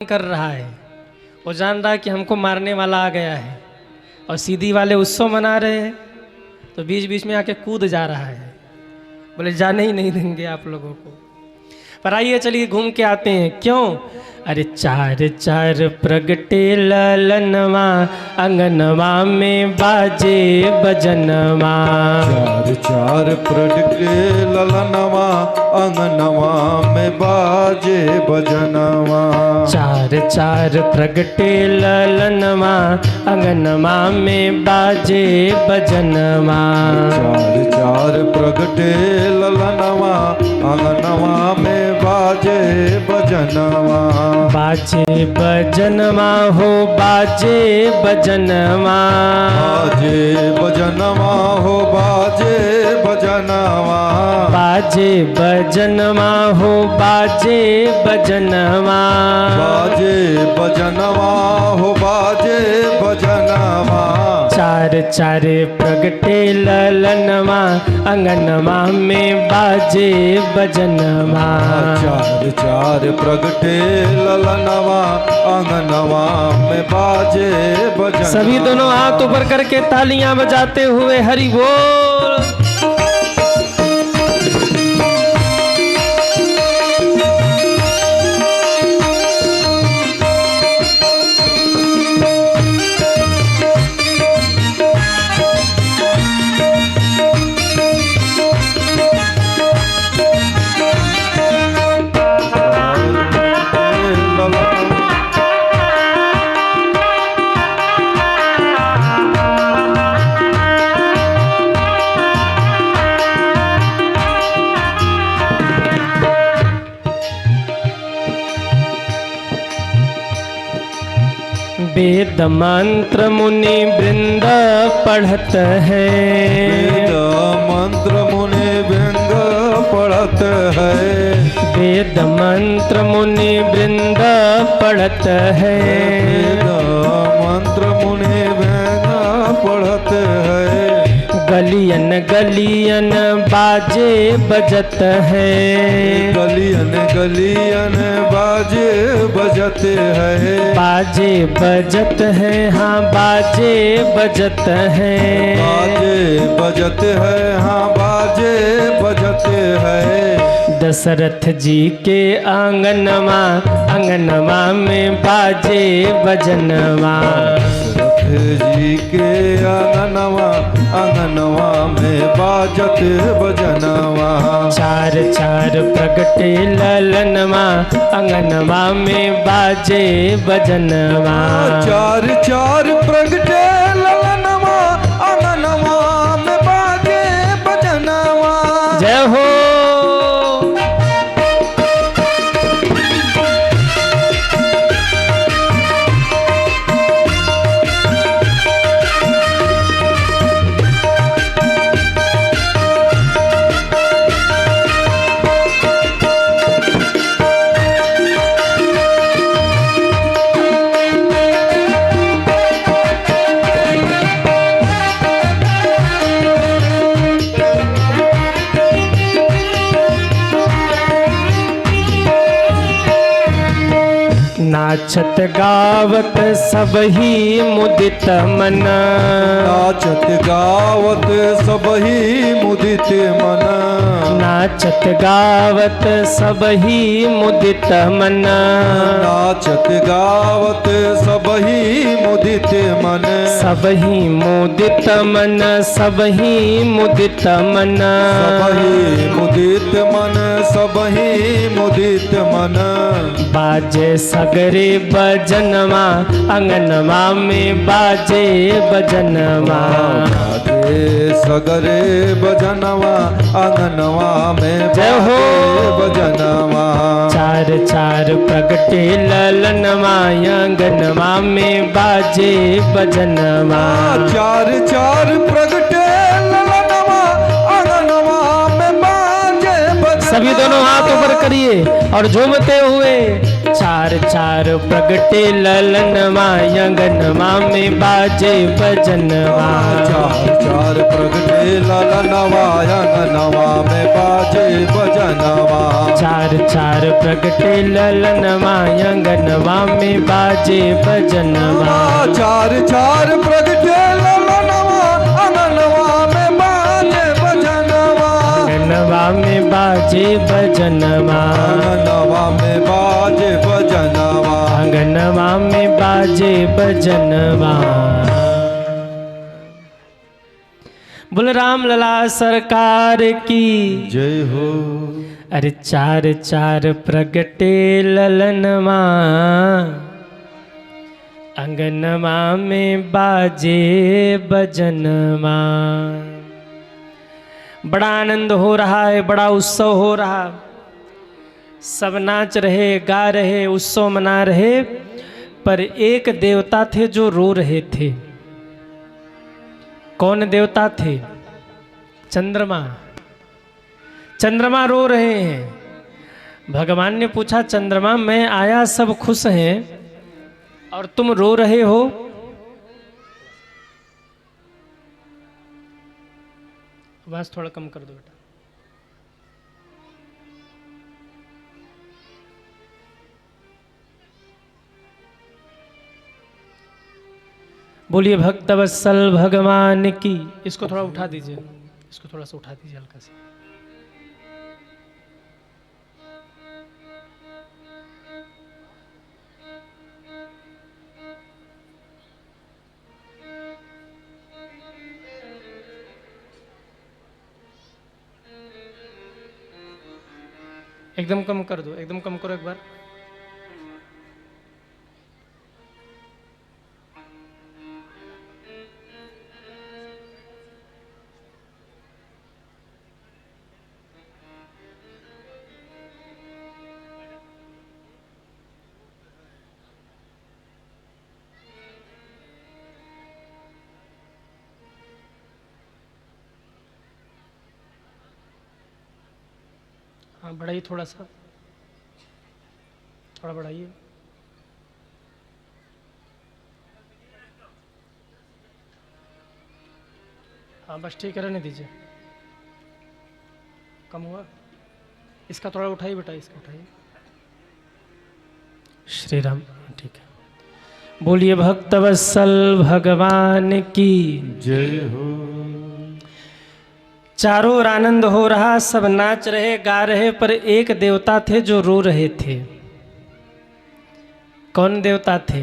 कर रहा है, वो जान रहा है कि हमको मारने वाला आ गया है और सीधी वाले उत्सव मना रहे हैं, तो बीच बीच में आके कूद जा रहा है, बोले जाने ही नहीं देंगे आप लोगों को। पर आइए चलिए घूम के आते हैं। क्यों? अरे चार चार प्रगटे ललनवा, अंगनवा में बाजे बजनवा। चार चार प्रगटे ललनवा, अंगनवा में बाजे बजनवा। चार चार प्रगटे ललनवा, अंगनवा में बाजे बजनवा। चार चार प्रगटे ललनवा, अंगनवा में बाजे बजनवा। बाजे बजनवा हो बाजे बजनवा। बाजे बजनवा हो बाजे बजनवा। बाजे बजनवा हो बाजे बजनवा। बाजे बजनवा हो बाजे बजनवा। चार चार प्रगटे ललनवा, अंगनवा में बाजे बजनवा। चार चार प्रगटे ललनवा, अंगनवा में बाजे बजनवा। सभी दोनों हाथ ऊपर करके तालियां बजाते हुए हरि बोल। वेद मंत्र मुनि वृंद पढ़त है। वेद मंत्र मुनि वृंद पढ़त है। वेद मंत्र मुनि वृंद पढ़त है। वेद मंत्र मुनि वृंद पढ़त है। गलियन गलियन बाजे बजत है। गलियन गलियन बाजे बजत है। बाजे बजत है, हाँ बाजे बजत है। बाजे बजत है, हाँ बाजे बजत है। दशरथ जी के आंगनवा, अंगनवा में बाजे बजनवा। दशरथ जी के आंगनवा, अंगनवा में बाजत बजनवा। चार चार प्रगटे ललनवा, अंगनवा में बाजे बजनवा। चार चार प्रगटे ललनवा, अंगनवा में बाजे बजनवा। जय हो। नाचत गावत सब ही मुदित मन। नाचत गावत सब ही मुदित मन। नाचत गावत सब ही मुदित मन। नाचत गावत सब ही मुदित मन। सब ही मुदित मन, सब ही मुदित मन। सब ही मुदित मन, सब ही मुदित मन। बाजे सगरे बजनवा, अंगनवा में बाजे बजनवा। बाजे सगरे बजनवा, अंगनवा में जय हो। बजनवा। चार चार प्रगटे ललनवा, अंगनवा में बाजे बजनवा। चार चार प्रगटे ललनवा, अंगनवा में बाजे बजनवा। सभी दोनों हाथ ऊपर करिए और झूमते हुए चार चार प्रगटे ललनवा अंगनवा में बाजे बजनवा चार चार प्रगटे ललनवा अंगनवा में बाजे बजनवा चार चार प्रगटे ललनवा अंगनवा में बाजे बजनवा चार चार प्रगटे ललनवा अंगनवा में बाजे बजनवा अंगनवा में बाजे बजनवा अंगनवा में बाजे बजनवा अंगनवा में बाजे बजनवा। बोल राम लला सरकार की जय हो। अरे चार चार प्रगटे ललनवा अंगनवा में बाजे बजनवा। बड़ा आनंद हो रहा है, बड़ा उत्सव हो रहा, सब नाच रहे, गा रहे, उत्सव मना रहे, पर एक देवता थे जो रो रहे थे। कौन देवता थे? चंद्रमा। चंद्रमा रो रहे हैं। भगवान ने पूछा, चंद्रमा मैं आया, सब खुश हैं और तुम रो रहे हो? आवाज थोड़ा कम कर दो बेटा। बोलिए भक्तवत्सल भगवान की। इसको थोड़ा उठा दीजिए, इसको थोड़ा सा उठा दीजिए हल्का सा। एकदम कम कर दो, एकदम कम करो एक बार। हाँ बढ़ाइए थोड़ा सा, थोड़ा बढ़ाइए। हाँ बस ठीक है, रहने दीजिए, कम हुआ। इसका थोड़ा उठाइए बेटा, इसका उठाइए। श्री राम, ठीक है। बोलिए भक्तवत्सल भगवान की जय हो। चारों ओर आनंद हो रहा, सब नाच रहे, गा रहे, पर एक देवता थे जो रो रहे थे। कौन देवता थे?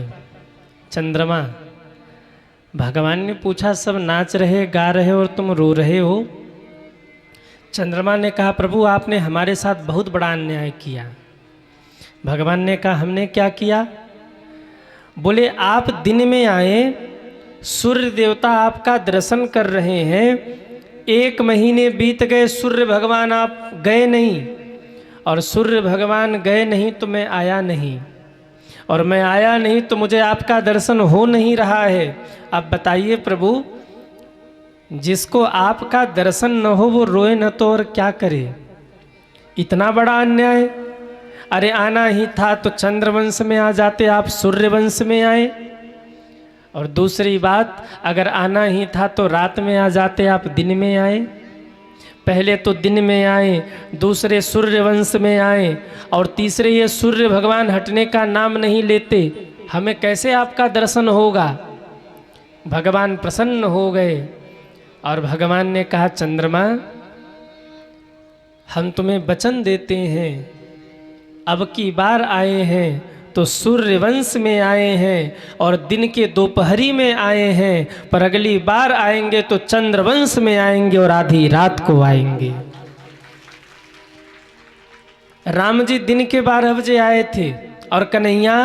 चंद्रमा। भगवान ने पूछा, सब नाच रहे, गा रहे और तुम रो रहे हो? चंद्रमा ने कहा, प्रभु आपने हमारे साथ बहुत बड़ा अन्याय किया। भगवान ने कहा, हमने क्या किया? बोले, आप दिन में आए, सूर्य देवता आपका दर्शन कर रहे हैं, 1 महीने बीत गए, सूर्य भगवान आप गए नहीं, और सूर्य भगवान गए नहीं तो मैं आया नहीं, और मैं आया नहीं तो मुझे आपका दर्शन हो नहीं रहा है। अब बताइए प्रभु, जिसको आपका दर्शन न हो वो रोए न तो और क्या करे? इतना बड़ा अन्याय। अरे आना ही था तो चंद्रवंश में आ जाते, आप सूर्यवंश में आए। और दूसरी बात, अगर आना ही था तो रात में आ जाते, आप दिन में आए। पहले तो दिन में आए, दूसरे सूर्यवंश में आए, और तीसरे ये सूर्य भगवान हटने का नाम नहीं लेते, हमें कैसे आपका दर्शन होगा? भगवान प्रसन्न हो गए और भगवान ने कहा, चंद्रमा हम तुम्हें वचन देते हैं, अब की बार आए हैं तो सूर्यवंश में आए हैं और दिन के दोपहरी में आए हैं, पर अगली बार आएंगे तो चंद्रवंश में आएंगे और आधी रात को आएंगे। राम जी दिन के 12 बजे आए थे, और कन्हैया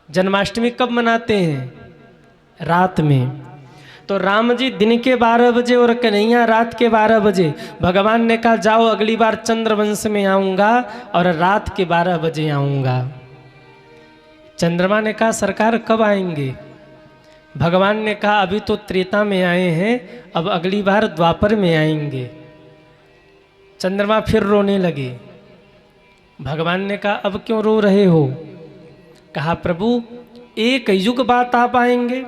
जन्माष्टमी कब मनाते हैं? रात में। तो राम जी दिन के 12 बजे और कन्हैया रात के 12 बजे। भगवान ने कहा, जाओ अगली बार चंद्रवंश में आऊँगा और रात के 12 बजे आऊँगा। चंद्रमा ने कहा, सरकार कब आएंगे? भगवान ने कहा, अभी तो त्रेता में आए हैं, अब अगली बार द्वापर में आएंगे। चंद्रमा फिर रोने लगे। भगवान ने कहा अब क्यों रो रहे हो? कहा प्रभु एक युग बाद आप आएंगे,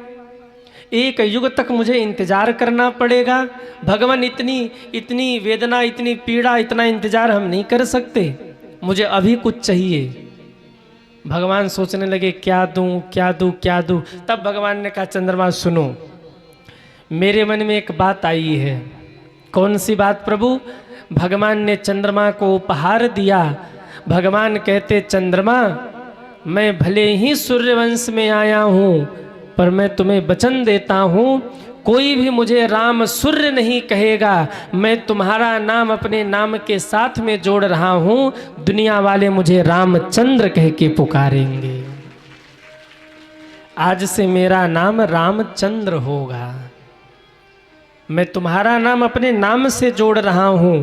एक युग तक मुझे इंतजार करना पड़ेगा। भगवान इतनी वेदना, इतनी पीड़ा, इतना इंतजार हम नहीं कर सकते, मुझे अभी कुछ चाहिए। भगवान सोचने लगे क्या दूं क्या दूं क्या दूं। तब भगवान ने कहा चंद्रमा सुनो, मेरे मन में एक बात आई है। कौन सी बात प्रभु? भगवान ने चंद्रमा को उपहार दिया। भगवान कहते चंद्रमा मैं भले ही सूर्यवंश में आया हूँ, पर मैं तुम्हें वचन देता हूँ कोई भी मुझे राम सूर्य नहीं कहेगा, मैं तुम्हारा नाम अपने नाम के साथ में जोड़ रहा हूँ, दुनिया वाले मुझे रामचंद्र कह के पुकारेंगे। आज से मेरा नाम रामचंद्र होगा। मैं तुम्हारा नाम अपने नाम से जोड़ रहा हूँ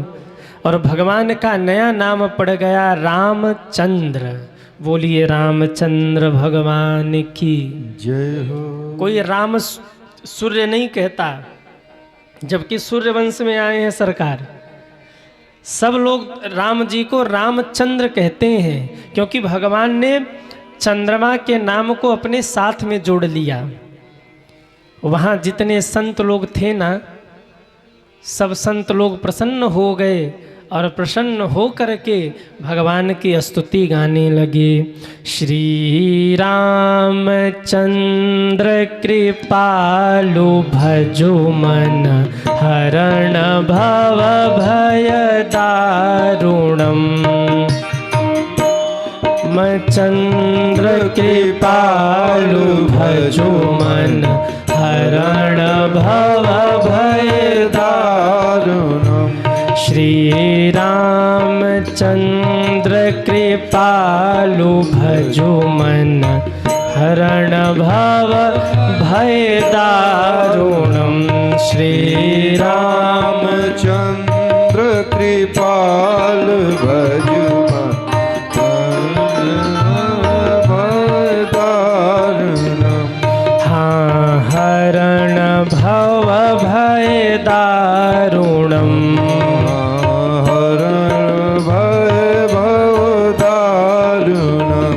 और भगवान का नया नाम पड़ गया रामचंद्र। बोलिए रामचंद्र भगवान की जय हो। कोई राम सूर्य नहीं कहता, जबकि सूर्यवंश में आए हैं सरकार। सब लोग राम जी को रामचंद्र कहते हैं, क्योंकि भगवान ने चंद्रमा के नाम को अपने साथ में जोड़ लिया। वहाँ जितने संत लोग थे ना, सब संत लोग प्रसन्न हो गए और प्रसन्न हो करके भगवान की स्तुति गाने लगे। श्री राम चंद्र कृपालु भजो मन हरण भव भय दारुणम। चंद्र कृपालु भजो मन हरण भव भय दारुणम। श्री रामचंद्र कृपालु भजो मन हरण भव भय दारुणम। श्री रामचंद्र कृपाल भजो भव भय दारुणम। हरण भय भव दारुणम।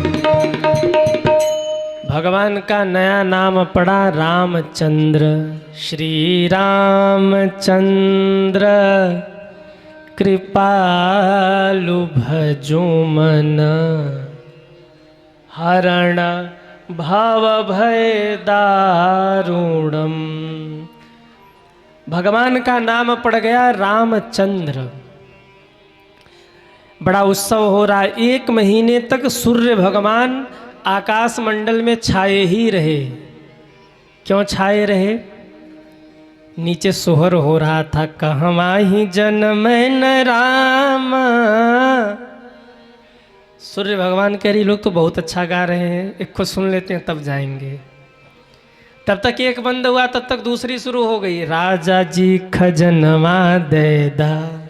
भगवान का नया नाम पड़ा रामचंद्र। श्री रामचंद्र कृपालु भजो मन हरण भव भय दारुणम। भगवान का नाम पड़ गया रामचंद्र। बड़ा उत्सव हो रहा है। 1 महीने तक सूर्य भगवान आकाश मंडल में छाए ही रहे। क्यों छाए रहे? नीचे सोहर हो रहा था, कहवा ही जन्मैन राम। सूर्य भगवान कह रही लोग तो बहुत अच्छा गा रहे हैं, एक को सुन लेते हैं तब जाएंगे। तब तक एक बंद हुआ, तब तक दूसरी शुरू हो गई। राजा जी खजनवा देदा।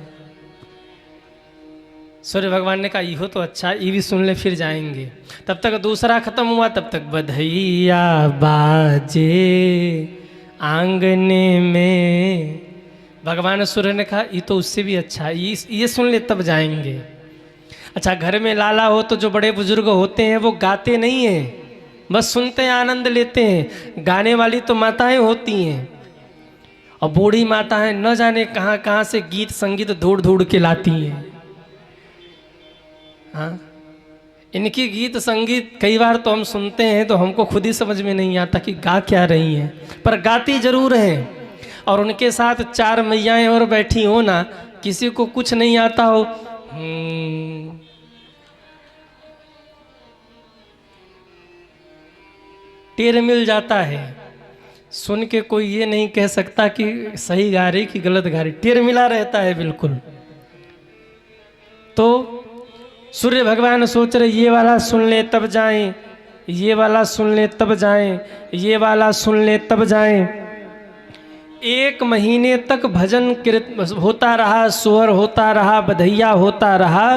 सूर्य भगवान ने कहा इहो तो अच्छा, ये भी सुन ले फिर जाएंगे। तब तक दूसरा खत्म हुआ, तब तक बधैया बाजे आंगने में। भगवान सूर्य ने कहा ये तो उससे भी अच्छा, ये सुन ले तब जाएंगे। अच्छा, घर में लाला हो तो जो बड़े बुजुर्ग होते हैं वो गाते नहीं हैं, बस सुनते हैं, आनंद लेते हैं। गाने वाली तो माताएं होती हैं, और बूढ़ी माताएं न जाने कहाँ कहाँ से गीत संगीत ढूंढ ढूंढ के लाती हैं। हाँ, इनकी गीत संगीत कई बार तो हम सुनते हैं तो हमको खुद ही समझ में नहीं आता कि गा क्या रही हैं, पर गाती जरूर हैं। और उनके साथ 4 मैयाएं और बैठी हो ना, किसी को कुछ नहीं आता हो, टेर मिल जाता है। सुन के कोई ये नहीं कह सकता कि सही गा रही कि गलत गा रही, टेर मिला रहता है बिल्कुल। तो सूर्य भगवान सोच रहे ये वाला सुन ले तब जाएं, ये वाला सुन ले तब जाएं, ये वाला सुन ले तब जाएं। 1 महीने तक भजन कीर्तन होता रहा, सोहर होता रहा, बधैया होता रहा।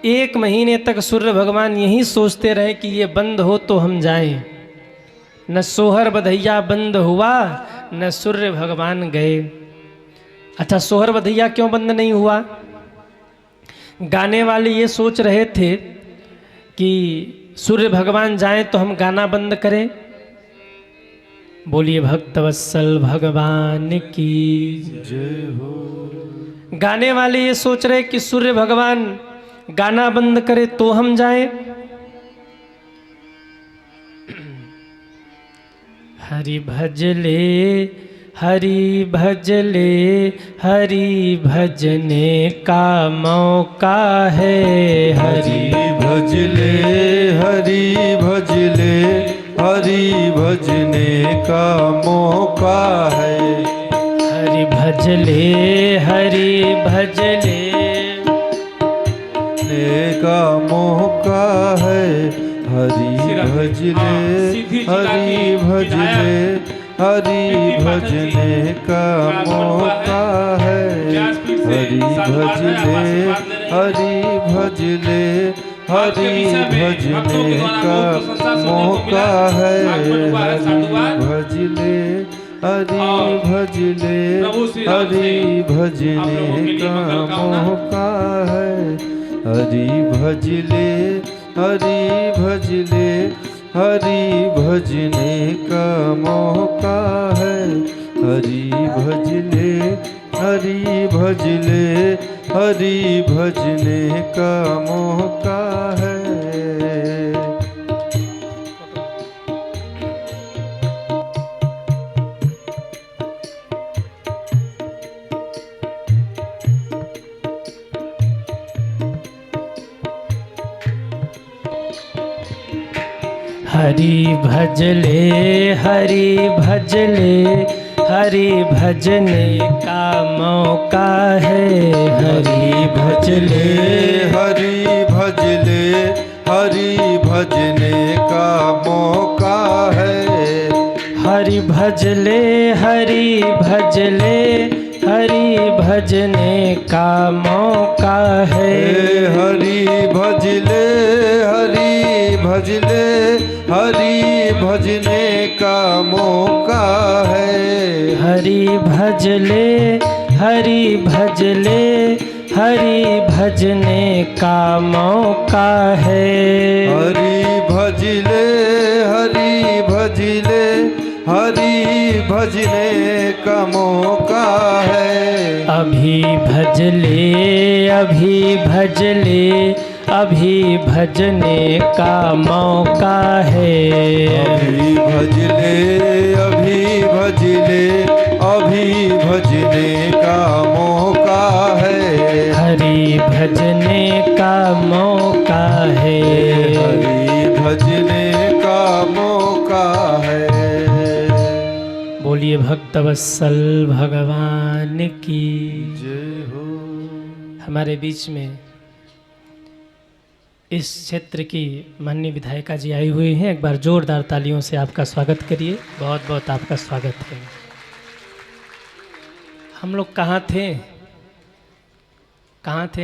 1 महीने तक सूर्य भगवान यही सोचते रहे कि ये बंद हो तो हम जाएं। न सोहर बधैया बंद हुआ, न सूर्य भगवान गए। अच्छा, सोहर बधैया क्यों बंद नहीं हुआ? गाने वाले ये सोच रहे थे कि सूर्य भगवान जाएं तो हम गाना बंद करें। बोलिए भक्तवत्सल भगवान की जय हो। गाने वाले ये सोच रहे कि सूर्य भगवान गाना बंद करे तो हम जाएं। हरि भजले हरि भजले हरि भजने का मौका है। हरि भजले हरि भजले हरि भजने का मौका है। हरि भजले हरि भजले का मौका है। हरि भजले हरि भजले हरि भजने का मौका है। हरि भजले हरि भजले हरि भजने का मौका है। हरि भजले हरि भजले हरि भजने का मौका है। हरि भजले हरि भजले हरि भजने का मौका है। हरि भजले हरि भजले हरि भजने का मौका है। हरि भजले हरि भजले हरि भजने का मौका है। हरि भजले हरि भजले हरि भजने का मौका है। हरि भजले हरि भजले हरि भजने का मौका है। हरि भजले हरि भजले हरि भजने का मौका है। हरि भजले हरि भजले हरि भजने का मौका है। हरि भजले हरि भजले हरि भजने का मौका है। अभी भजले अभी भजले अभी भजने का मौका है। अभी भजले अभी भजले अभी भजने का मौका है। हरि भजने का मौका है। हरि भजने का मौका है। बोलिए भक्तवत्सल भगवान की जय हो। हमारे बीच में इस क्षेत्र की माननीय विधायिका जी आई हुई हैं। एक बार जोरदार तालियों से आपका स्वागत करिए। बहुत बहुत आपका स्वागत है। हम लोग कहाँ थे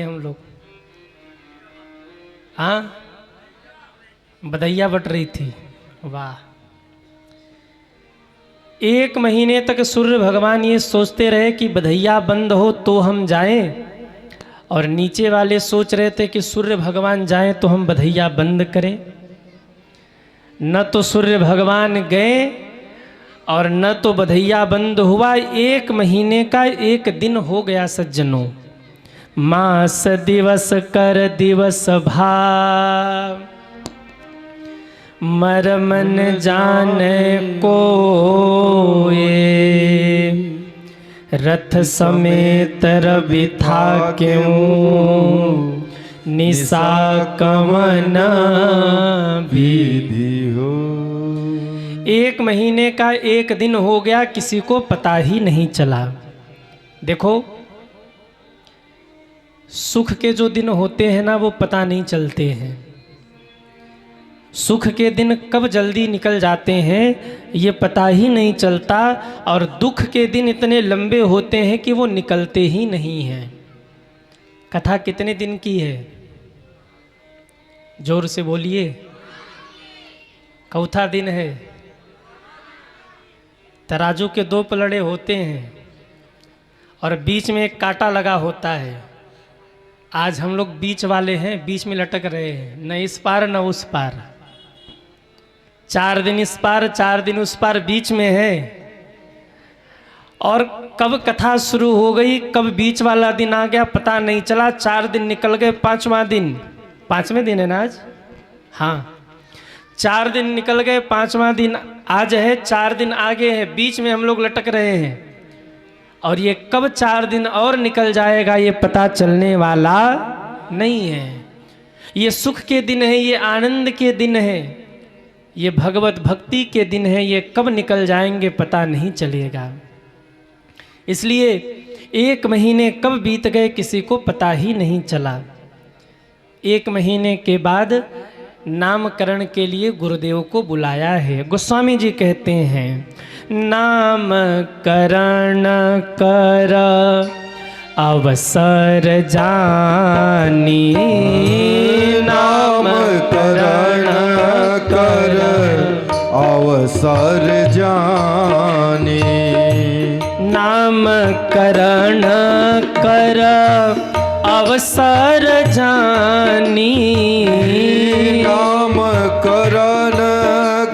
हम लोग? हाँ, बधैया बट रही थी। वाह। 1 महीने तक सूर्य भगवान ये सोचते रहे कि बधैया बंद हो तो हम जाएं, और नीचे वाले सोच रहे थे कि सूर्य भगवान जाएं तो हम बधैया बंद करें। न तो सूर्य भगवान गए और न तो बधैया बंद हुआ। 1 महीने का 1 दिन हो गया सज्जनों। मास दिवस कर दिवस भाव मर मन जाने को रथ समेत रवि था क्यों निशा कमन विधि हो। 1 महीने का 1 दिन हो गया, किसी को पता ही नहीं चला। देखो, सुख के जो दिन होते हैं ना, वो पता नहीं चलते हैं। सुख के दिन कब जल्दी निकल जाते हैं ये पता ही नहीं चलता, और दुख के दिन इतने लंबे होते हैं कि वो निकलते ही नहीं हैं। कथा कितने दिन की है? जोर से बोलिए। चौथा दिन है। तराजू के 2 पलड़े होते हैं और बीच में एक कांटा लगा होता है। आज हम लोग बीच वाले हैं, बीच में लटक रहे हैं, न इस पार न उस पार। 4 दिन इस पार 4 दिन उस पार बीच में है। और कब कथा शुरू हो गई, कब बीच वाला दिन आ गया पता नहीं चला। 4 दिन निकल गए, 5वां दिन, 5वें दिन है ना आज? हाँ, 4 दिन निकल गए, 5वां दिन आज है, 4 दिन आगे है, बीच में हम लोग लटक रहे हैं। और ये कब 4 दिन और निकल जाएगा ये पता चलने वाला नहीं है। ये सुख के दिन है, ये आनंद के दिन है, ये भगवत भक्ति के दिन है, ये कब निकल जाएंगे पता नहीं चलेगा। इसलिए 1 महीने कब बीत गए किसी को पता ही नहीं चला। 1 महीने के बाद नामकरण के लिए गुरुदेव को बुलाया है। गोस्वामी जी कहते हैं, नामकरण कर अवसर जानी, नामकरण कर अवसर जानी, नामकरण कर अवसर जानी, नामकरण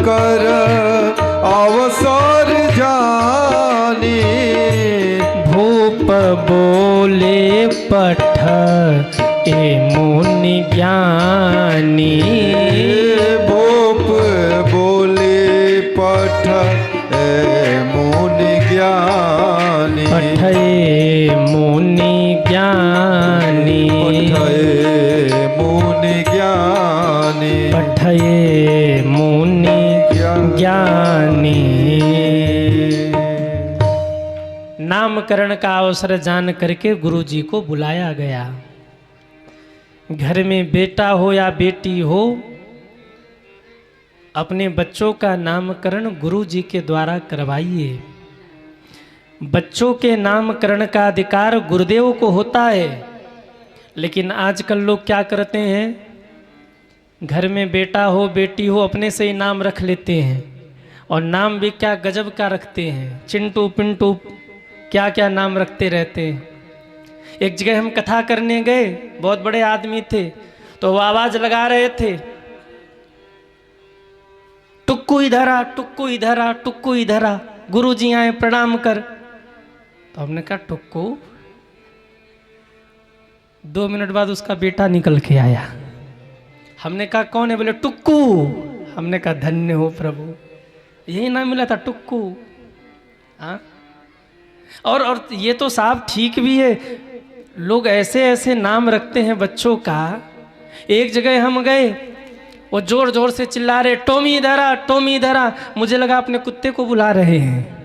कर अवसर जानी, भूप बोले पठ ए मुनि ज्ञानी, भूप बोले पठ ए मुनि ज्ञानी, पठ ए मुनि ज्ञानी, पठ ए मुनि ज्ञानी, पठ ए मुनि ज्ञानी। नामकरण का अवसर जान करके गुरु जी को बुलाया गया। घर में बेटा हो या बेटी हो, अपने बच्चों का नामकरण गुरु जी के द्वारा करवाइए। बच्चों के नामकरण का अधिकार गुरुदेव को होता है, लेकिन आजकल लोग क्या करते हैं, घर में बेटा हो बेटी हो अपने से ही नाम रख लेते हैं, और नाम भी क्या गजब का रखते हैं, चिंटू पिंटू क्या क्या नाम रखते रहते हैं। एक जगह हम कथा करने गए, बहुत बड़े आदमी थे, तो वो आवाज लगा रहे थे, टुक्कू इधर आ, टुक्कू इधर आ, टुक्कू इधर आ, गुरु जी आए प्रणाम कर। तो हमने कहा टुक्कू? 2 मिनट बाद उसका बेटा निकल के आया। हमने कहा कौन है? बोले टुक्कू। हमने कहा धन्य हो प्रभु, यही नाम मिला था टुक्कू। हाँ, और ये तो साहब ठीक भी है, लोग ऐसे ऐसे नाम रखते हैं बच्चों का। एक जगह हम गए, वो जोर जोर से चिल्ला रहे, टॉमी इधर आ, टॉमी इधर आ। मुझे लगा अपने कुत्ते को बुला रहे हैं।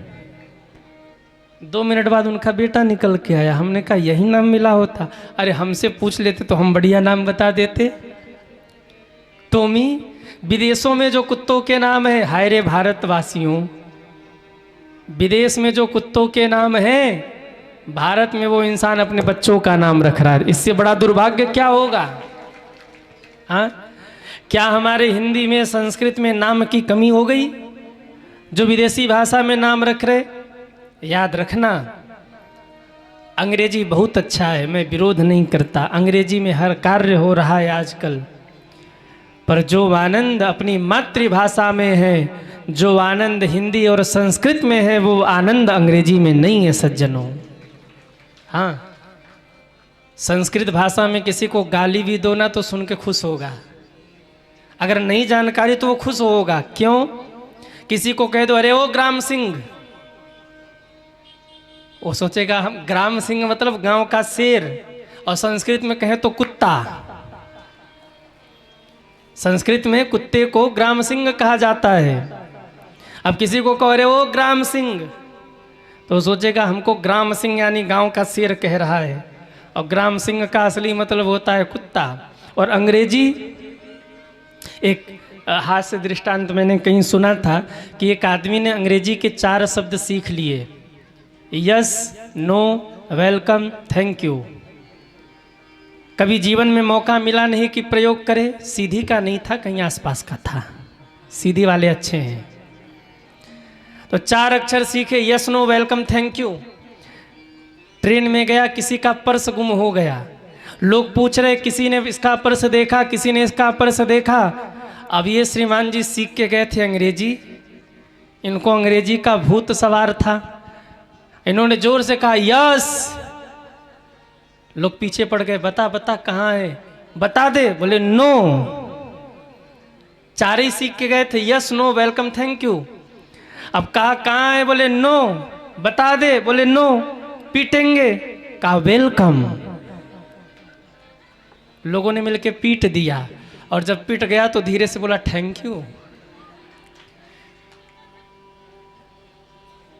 2 मिनट बाद उनका बेटा निकल के आया। हमने कहा यही नाम मिला होता। अरे हमसे पूछ लेते तो हम बढ़िया नाम बता देते। टॉमी, विदेशों में जो कुत्तों के नाम है, हाय रे भारतवासियों, विदेश में जो कुत्तों के नाम हैं, भारत में वो इंसान अपने बच्चों का नाम रख रहा है। इससे बड़ा दुर्भाग्य क्या होगा? हाँ, क्या हमारे हिंदी में संस्कृत में नाम की कमी हो गई जो विदेशी भाषा में नाम रख रहे? याद रखना, अंग्रेजी बहुत अच्छा है, मैं विरोध नहीं करता, अंग्रेजी में हर कार्य हो रहा है आजकल, पर जो आनंद अपनी मातृभाषा में है, जो आनंद हिंदी और संस्कृत में है, वो आनंद अंग्रेजी में नहीं है सज्जनों। हाँ, संस्कृत भाषा में किसी को गाली भी दो ना तो सुन के खुश होगा, अगर नहीं जानकारी तो वो खुश होगा। क्यों? किसी को कह दो अरे ओ ग्राम सिंह, वो सोचेगा हम ग्राम सिंह मतलब गांव का शेर, और संस्कृत में कहें तो कुत्ता। संस्कृत में कुत्ते को ग्राम सिंह कहा जाता है। अब किसी को कहो अरे ओ ग्राम सिंह, तो सोचेगा हमको ग्राम सिंह यानी गांव का शेर कह रहा है, और ग्राम सिंह का असली मतलब होता है कुत्ता। और अंग्रेजी, एक हास्य दृष्टांत मैंने कहीं सुना था कि एक आदमी ने अंग्रेजी के 4 शब्द सीख लिए, yes, no, welcome, thank you. कभी जीवन में मौका मिला नहीं कि प्रयोग करे। सीधी का नहीं था, कहीं आसपास का था, सीधी वाले अच्छे हैं। तो 4 अक्षर सीखे, yes, no, welcome, thank you. Train में गया, किसी का पर्स गुम हो गया, लोग पूछ रहे, किसी ने इसका पर्स देखा, किसी ने इसका पर्स देखा। अब ये श्रीमान जी सीख के गए थे अंग्रेजी, इनको अंग्रेजी का भूत सवार था। इन्होंने जोर से कहा यस। लोग पीछे पड़ गए, बता बता कहाँ है, बता दे। बोले नो। चार ही सीख के गए थे, yes no welcome thank you. अब कहा कहाँ है, बोले नो। बता दे, बोले नो। पीटेंगे, कहा वेलकम। लोगों ने मिलके पीट दिया, और जब पीट गया तो धीरे से बोला थैंक यू।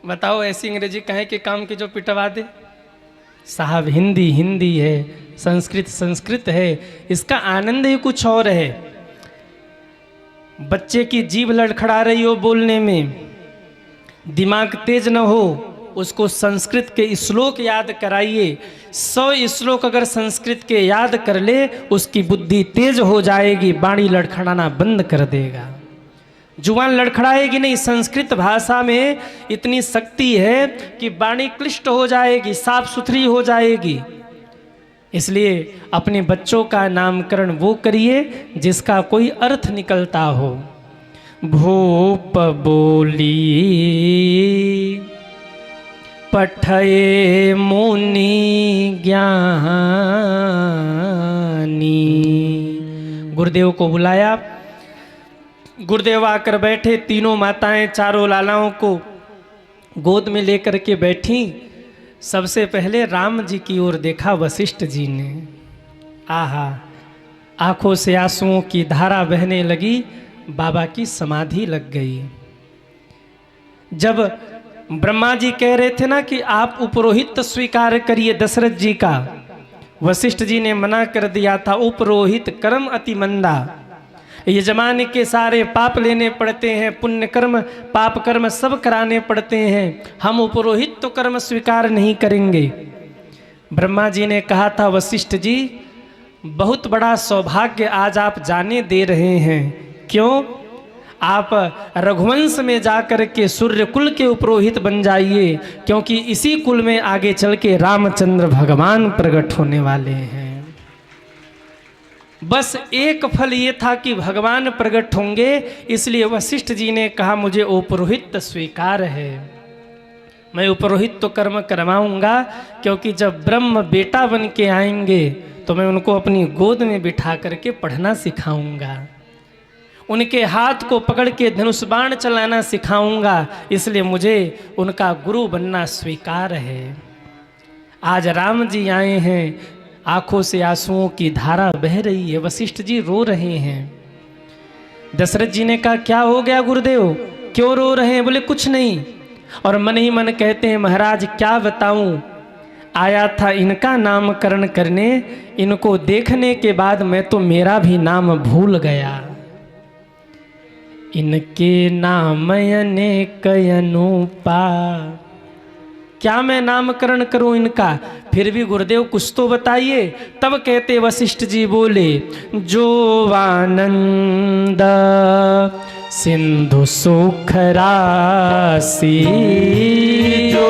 बताओ ऐसी अंग्रेजी कहे कि काम की जो पिटवा दे। साहब हिंदी हिंदी है, संस्कृत संस्कृत है, इसका आनंद ही कुछ और है। बच्चे की जीभ लड़खड़ा रही हो बोलने में, दिमाग तेज न हो, उसको संस्कृत के श्लोक याद कराइए। 100 श्लोक अगर संस्कृत के याद कर ले, उसकी बुद्धि तेज हो जाएगी, वाणी लड़खड़ाना बंद कर देगा, जुबान लड़खड़ाएगी नहीं। संस्कृत भाषा में इतनी शक्ति है कि वाणी क्लिष्ट हो जाएगी, साफ सुथरी हो जाएगी। इसलिए अपने बच्चों का नामकरण वो करिए जिसका कोई अर्थ निकलता हो। भूप बोली पठये मुनि ज्ञानी। गुरुदेव को बुलाया, गुरुदेव आकर बैठे, तीनों माताएं चारों लालाओं को गोद में लेकर के बैठी। सबसे पहले राम जी की ओर देखा वशिष्ठ जी ने। आहा, आंखों से आंसुओं की धारा बहने लगी, बाबा की समाधि लग गई। जब ब्रह्मा जी कह रहे थे ना कि आप उपरोहित स्वीकार करिए दशरथ जी का, वशिष्ठ जी ने मना कर दिया था। उपरोहित कर्म अति मंदा, ये जमाने के सारे पाप लेने पड़ते हैं, पुण्य कर्म पाप कर्म सब कराने पड़ते हैं, हम उपरोहित तो कर्म स्वीकार नहीं करेंगे। ब्रह्मा जी ने कहा था वशिष्ठ जी, बहुत बड़ा सौभाग्य आज आप जाने दे रहे हैं। क्यों? आप रघुवंश में जाकर के सूर्य कुल के उपरोहित बन जाइए, क्योंकि इसी कुल में आगे चल के रामचंद्र भगवान प्रकट होने वाले हैं। बस एक फल ये था कि भगवान प्रकट होंगे, इसलिए वशिष्ठ जी ने कहा मुझे उपरोहित स्वीकार है, मैं उपरोहित तो कर्म करवाऊंगा, क्योंकि जब ब्रह्म बेटा बन के आएंगे तो मैं उनको अपनी गोद में बिठा करके पढ़ना सिखाऊंगा, उनके हाथ को पकड़ के धनुष बाण चलाना सिखाऊंगा, इसलिए मुझे उनका गुरु बनना स्वीकार है। आज राम जी आए हैं, आंखों से आंसुओं की धारा बह रही है, वशिष्ठ जी रो रहे हैं। दशरथ जी ने कहा क्या हो गया गुरुदेव, क्यों रो रहे हैं? बोले कुछ नहीं। और मन ही मन कहते हैं महाराज क्या बताऊं, आया था इनका नामकरण करने, इनको देखने के बाद मैं तो मेरा भी नाम भूल गया। इनके नाम अनेक अनुपा, क्या मैं नामकरण करूं इनका? फिर भी गुरुदेव कुछ तो बताइए। तब कहते वशिष्ठ जी बोले, जो आनंद सिंधु सुख राशि, जो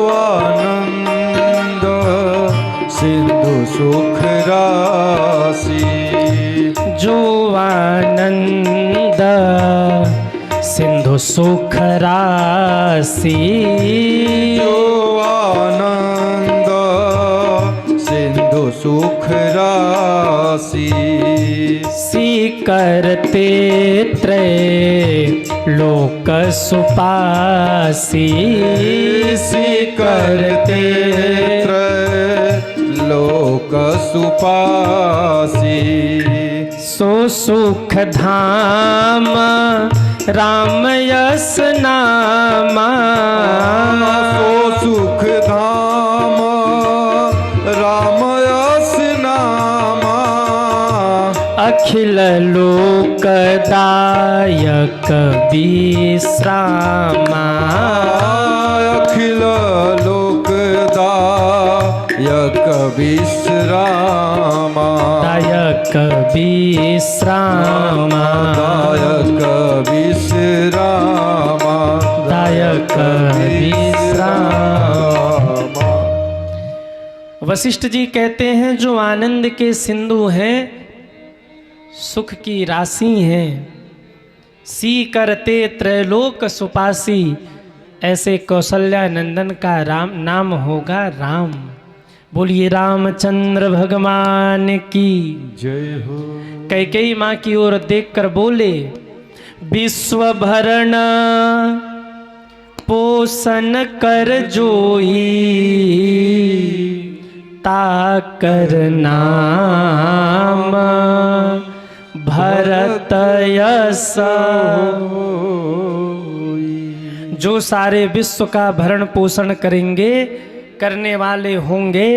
आनंद सिंधु सुख राशि, जो आनंद सिंधु सुख राशि, जो आनंद सिंधु सुख राशि, सी करते त्रय लोक सुपासी, सी करते त्रय लोक सुपासी, सो सुख धाम राम यस नामा, सो सुख धाम राम यस नामा, अखिल लोकदायक विश्रामा, अखिल लोकदायक विश्रामा, दायक विश्रामा, दायक विश्रामा, दायक विश्रामा। वशिष्ठ जी कहते हैं जो आनंद के सिंधु हैं, सुख की राशि हैं, सी करते त्रैलोक सुपासी, ऐसे कौशल्या नंदन का राम नाम होगा राम। बोलिए रामचंद्र भगवान की जय हो। कैकेयी माँ की ओर देखकर बोले, विश्व भरण पोषण कर जोई, ताकर नाम भरत यश। जो सारे विश्व का भरण पोषण करेंगे, करने वाले होंगे,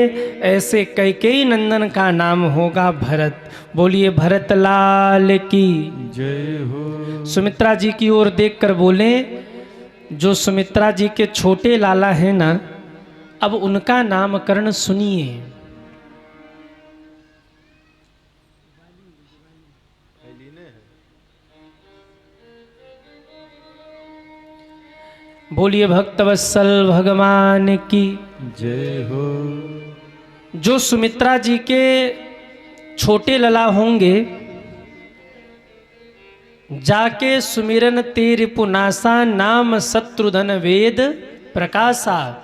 ऐसे कैकेयी नंदन का नाम होगा भरत। बोलिए भरत लाल की जय हो। सुमित्रा जी की ओर देखकर बोले, जो सुमित्रा जी के छोटे लाला हैं ना, अब उनका नामकरण सुनिए। बोलिए भक्तवत्सल भगवान की जय हो। जो सुमित्रा जी के छोटे लला होंगे, जाके सुमिरन तेरे पुनासा, नाम शत्रुधन वेद प्रकाशा।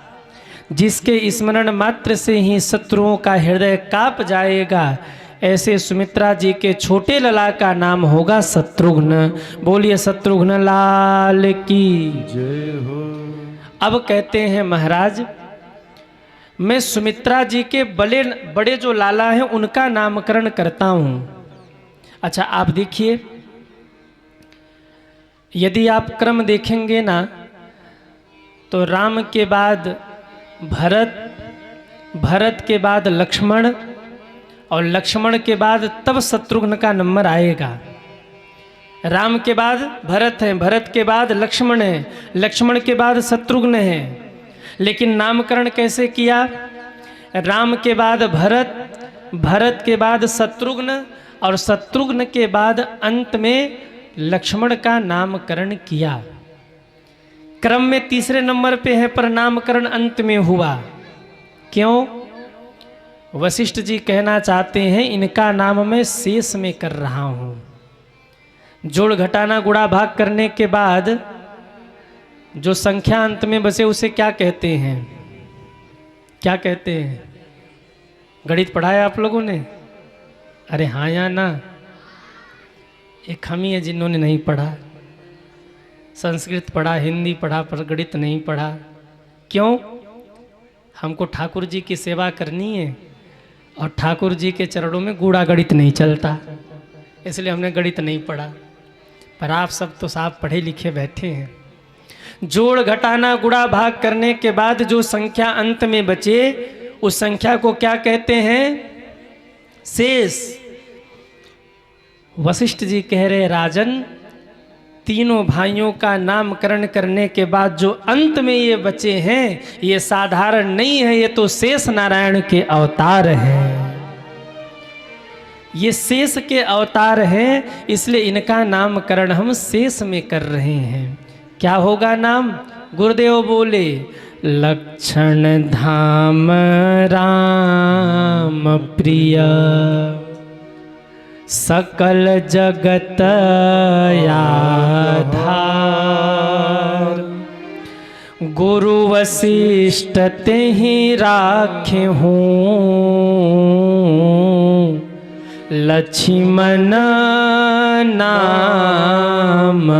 जिसके स्मरण मात्र से ही शत्रुओं का हृदय कांप जाएगा, ऐसे सुमित्रा जी के छोटे लला का नाम होगा शत्रुघ्न। बोलिए शत्रुघ्न लाल की जय हो। अब कहते हैं महाराज, मैं सुमित्रा जी के बड़े बड़े जो लाला हैं उनका नामकरण करता हूं। अच्छा आप देखिए, यदि आप क्रम देखेंगे ना, तो राम के बाद भरत, भरत के बाद लक्ष्मण, और लक्ष्मण के बाद तब शत्रुघ्न का नंबर आएगा। राम के बाद भरत है, भरत के बाद लक्ष्मण है, लक्ष्मण के बाद शत्रुघ्न है। लेकिन नामकरण कैसे किया? राम के बाद भरत, भरत के बाद शत्रुघ्न, और शत्रुघ्न के बाद अंत में लक्ष्मण का नामकरण किया। क्रम में तीसरे नंबर पे है, पर नामकरण अंत में हुआ। क्यों? वशिष्ठ जी कहना चाहते हैं, इनका नाम मैं शेष में कर रहा हूं। जोड़ घटाना गुणा भाग करने के बाद जो संख्या अंत में बचे उसे क्या कहते हैं? क्या कहते हैं? गणित पढ़ाया आप लोगों ने? अरे हाँ या ना? एक हम ही है जिन्होंने नहीं पढ़ा। संस्कृत पढ़ा, हिंदी पढ़ा, पर गणित नहीं पढ़ा। क्यों? हमको ठाकुर जी की सेवा करनी है, और ठाकुर जी के चरणों में गूढ़ा गणित नहीं चलता, इसलिए हमने गणित नहीं पढ़ा। पर आप सब तो साहब पढ़े लिखे बैठे हैं। जोड़ घटाना गुणा भाग करने के बाद जो संख्या अंत में बचे, उस संख्या को क्या कहते हैं? शेष। वशिष्ठ जी कह रहे, राजन, तीनों भाइयों का नामकरण करने के बाद जो अंत में ये बचे हैं, ये साधारण नहीं है, ये तो शेष नारायण के अवतार हैं। ये शेष के अवतार हैं, इसलिए इनका नामकरण हम शेष में कर रहे हैं। क्या होगा नाम? गुरुदेव बोले, लक्षण धाम राम प्रिय, सकल जगत आधार। गुरु वशिष्ठ ते ही राखे हूँ, लक्ष्मण नाम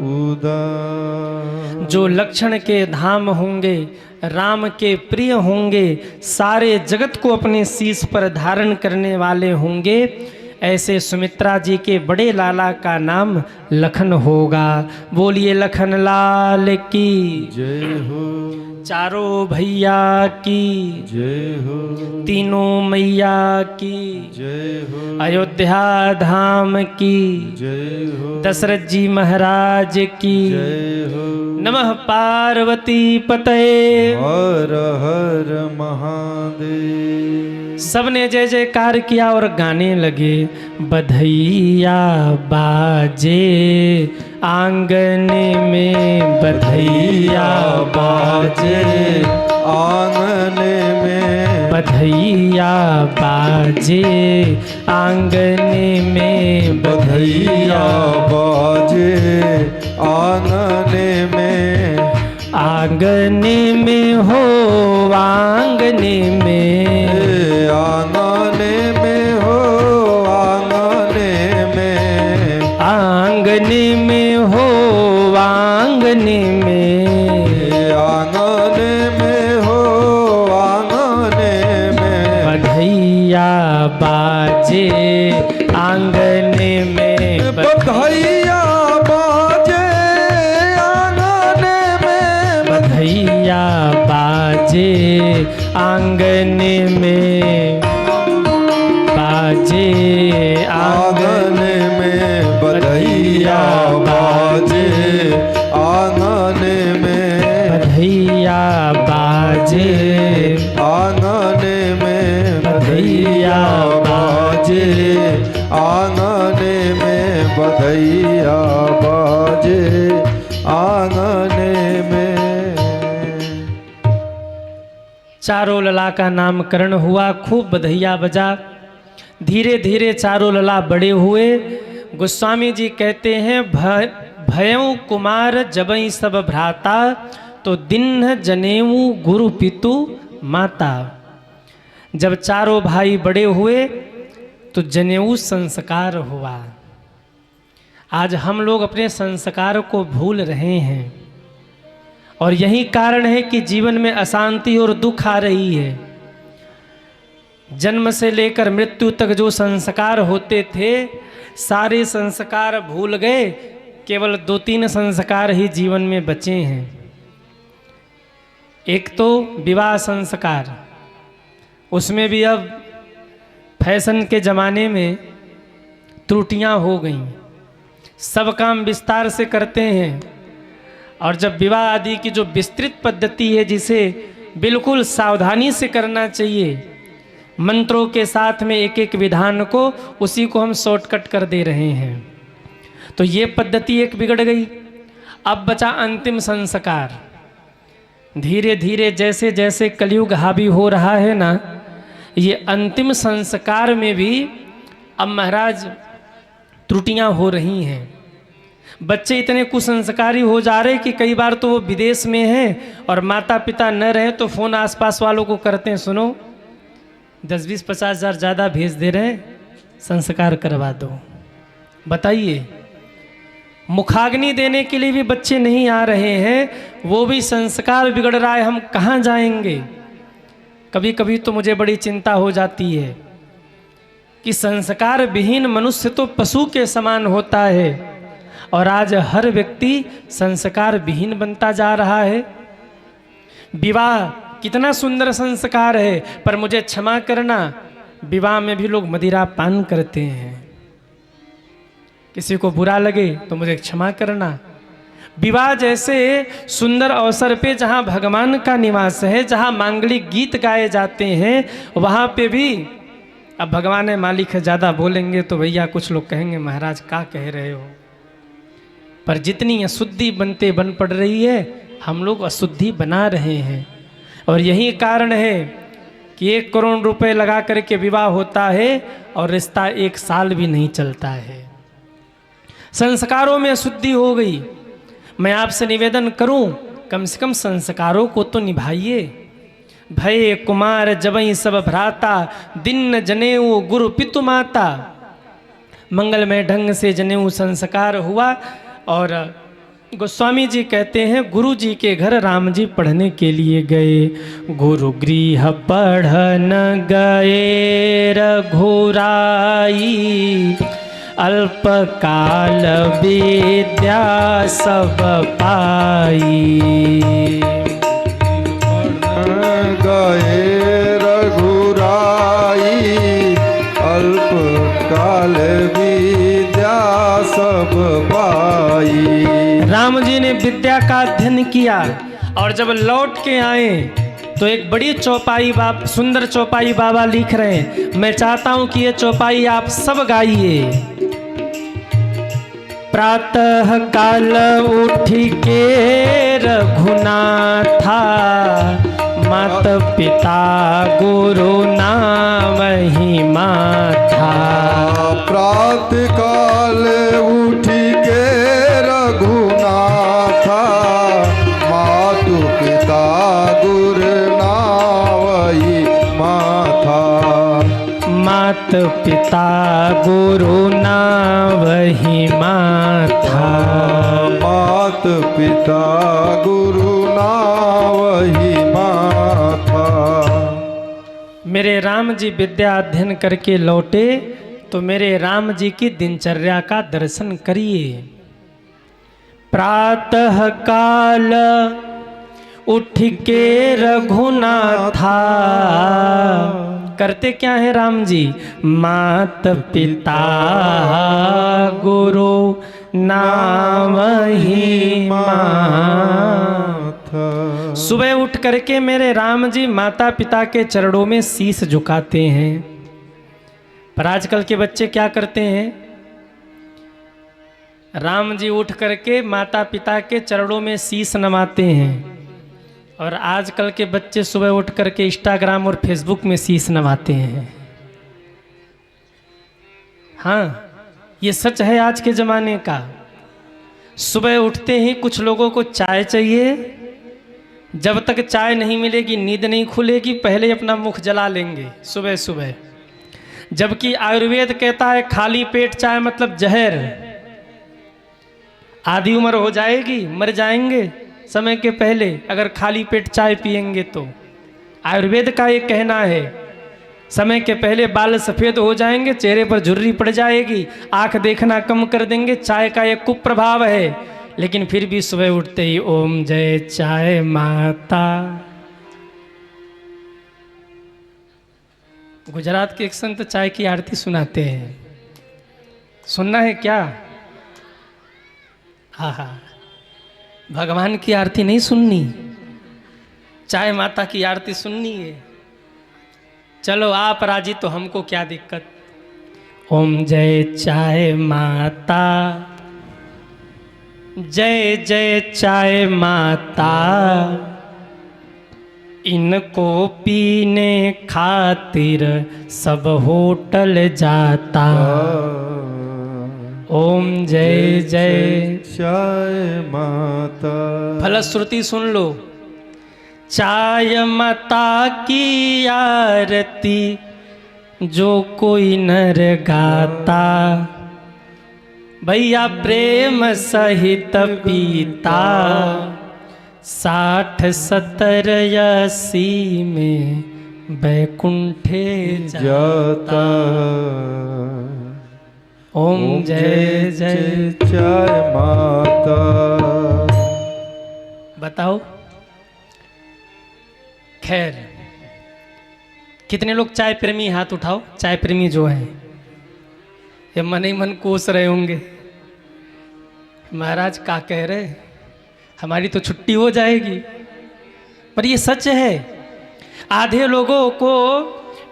उदार। जो लक्षण के धाम होंगे, राम के प्रिय होंगे, सारे जगत को अपने शीश पर धारण करने वाले होंगे, ऐसे सुमित्रा जी के बड़े लाला का नाम लखन होगा। बोलिए लखन लाल की जय हो। चारों भैया की जय हो। तीनों मैया की जय हो। अयोध्या धाम की जय हो। दशरथ जी महाराज की जय हो। नमः पार्वती पतये। हर हर महादेव। सबने जय जयकार किया और गाने लगे, बधैया बाजे आंगन में बधैया बाजे, आंगन में बधैया बाजे, आंगन में बधैया बाजे, आंगन में, आंगन में हो आंगन में, आंगन में हो आंगन में, आंगन में हो आंगन में, आंगन में हो आंगन में, बधैया बाजे आंगन में, बधैया बाजे आंगन में, बधैया बाजे आंगन में, बाजे आंगन में बधैया बाजे, आंगन में, बधैया बाजे, आंगन में बधैया बाजे, आंगन में बधैया बाजे, आंगन में। चारों लला का नामकरण हुआ, खूब बधैया बजा। धीरे धीरे चारों लला बड़े हुए। गोस्वामी जी कहते हैं भयऊ कुमार जबई सब भ्राता, तो दिन जनेऊ गुरु पितु माता। जब चारों भाई बड़े हुए तो जनेऊ संस्कार हुआ। आज हम लोग अपने संस्कार को भूल रहे हैं और यही कारण है कि जीवन में अशांति और दुख आ रही है। जन्म से लेकर मृत्यु तक जो संस्कार होते थे सारे संस्कार भूल गए, केवल 2-3 संस्कार ही जीवन में बचे हैं। एक तो विवाह संस्कार, उसमें भी अब फैशन के ज़माने में त्रुटियां हो गईं। सब काम विस्तार से करते हैं और जब विवाह आदि की जो विस्तृत पद्धति है जिसे बिल्कुल सावधानी से करना चाहिए, मंत्रों के साथ में एक एक विधान को, उसी को हम शॉर्टकट कर दे रहे हैं। तो ये पद्धति एक बिगड़ गई। अब बचा अंतिम संस्कार। धीरे धीरे जैसे जैसे कलयुग हावी हो रहा है ना, ये अंतिम संस्कार में भी अब महाराज त्रुटियां हो रही हैं। बच्चे इतने कुसंस्कारी हो जा रहे कि कई बार तो वो विदेश में हैं और माता पिता न रहे तो फ़ोन आसपास वालों को करते हैं, सुनो 10-20-50 हज़ार ज़्यादा भेज दे रहे हैं, संस्कार करवा दो। बताइए, मुखाग्नि देने के लिए भी बच्चे नहीं आ रहे हैं, वो भी संस्कार बिगड़ रहा है, हम कहाँ जाएंगे। कभी कभी तो मुझे बड़ी चिंता हो जाती है कि संस्कार विहीन मनुष्य तो पशु के समान होता है और आज हर व्यक्ति संस्कार विहीन बनता जा रहा है। विवाह कितना सुंदर संस्कार है, पर मुझे क्षमा करना, विवाह में भी लोग मदिरा पान करते हैं। किसी को बुरा लगे तो मुझे क्षमा करना। विवाह जैसे सुंदर अवसर पे जहाँ भगवान का निवास है, जहाँ मांगलिक गीत गाए जाते हैं, वहाँ पे भी अब भगवान है मालिक है, ज़्यादा बोलेंगे तो भैया कुछ लोग कहेंगे महाराज क्या कह रहे हो। पर जितनी अशुद्धि बनते बन पड़ रही है, हम लोग अशुद्धि बना रहे हैं। और यही कारण है कि 1 करोड़ रुपए लगा करके विवाह होता है और रिश्ता 1 साल भी नहीं चलता है। संस्कारों में अशुद्धि हो गई। मैं आपसे निवेदन करूं, कम से कम संस्कारों को तो निभाइए। भय कुमार जबई सब भ्राता, दिन जनेऊ गुरु पितु माता। मंगलमय ढंग से जनेऊ संस्कार हुआ और गोस्वामी जी कहते हैं गुरु जी के घर राम जी पढ़ने के लिए गए। गुरु गृह पढ़न गए रघुराई, अल्प काल विद्या सब पाई। गए रघुराई, अल्प काल विद्या सब पाई। राम जी ने विद्या का अध्ययन किया और जब लौट के आए तो एक बड़ी चौपाई सुंदर चौपाई बाबा लिख रहे हैं। मैं चाहता हूं कि ये चौपाई आप सब गाइए। प्रातः काल उठ के रघुनाथा, मात पिता गुरु नाम ही माथा। प्रातः काल उठ के रघुनाथा, मातु पिता गुरु नावही माथा। मात पिता गुरु नावही माथा। मात पिता गुरु नावही माथा। मेरे राम जी विद्या अध्ययन करके लौटे तो मेरे राम जी की दिनचर्या का दर्शन करिए। प्रातः काल उठ के रघुनाथा, करते क्या है राम जी? मात पिता गुरु नाम ही माथा। सुबह उठ करके मेरे राम जी माता पिता के चरणों में शीश झुकाते हैं। पर आजकल के बच्चे क्या करते हैं? राम जी उठ करके माता पिता के चरणों में शीश नवाते हैं, और आजकल के बच्चे सुबह उठ करके इंस्टाग्राम और फेसबुक में शीश नवाते हैं। हाँ, ये सच है आज के ज़माने का। सुबह उठते ही कुछ लोगों को चाय चाहिए, जब तक चाय नहीं मिलेगी नींद नहीं खुलेगी, पहले अपना मुख जला लेंगे सुबह सुबह। जबकि आयुर्वेद कहता है खाली पेट चाय मतलब जहर, आधी उम्र हो जाएगी, मर जाएंगे समय के पहले अगर खाली पेट चाय पिएंगे तो। आयुर्वेद का ये कहना है समय के पहले बाल सफ़ेद हो जाएंगे, चेहरे पर झुर्री पड़ जाएगी, आंख देखना कम कर देंगे। चाय का एक कुप्रभाव है, लेकिन फिर भी सुबह उठते ही ओम जय चाय माता। गुजरात के एक संत चाय की आरती सुनाते हैं, सुनना है क्या? हाँ हाँ, भगवान की आरती नहीं सुननी, चाय माता की आरती सुननी है। चलो आप राजी तो हमको क्या दिक्कत। ओम जय चाय माता, जय जय चाय माता, इनको पीने खातिर सब होटल जाता। ओम जय जय चाय माता। फलश्रुति सुन लो। चाय माता की आरती जो कोई नर गाता, भैया प्रेम सहित पीता, 60 70 80 में बैकुंठे जाता। ओम जय जय चाय माता। बताओ, खैर कितने लोग चाय प्रेमी? हाथ उठाओ। चाय प्रेमी जो है ये मन ही मन कोस रहे होंगे, महाराज क्या कह रहे, हमारी तो छुट्टी हो जाएगी। पर ये सच है, आधे लोगों को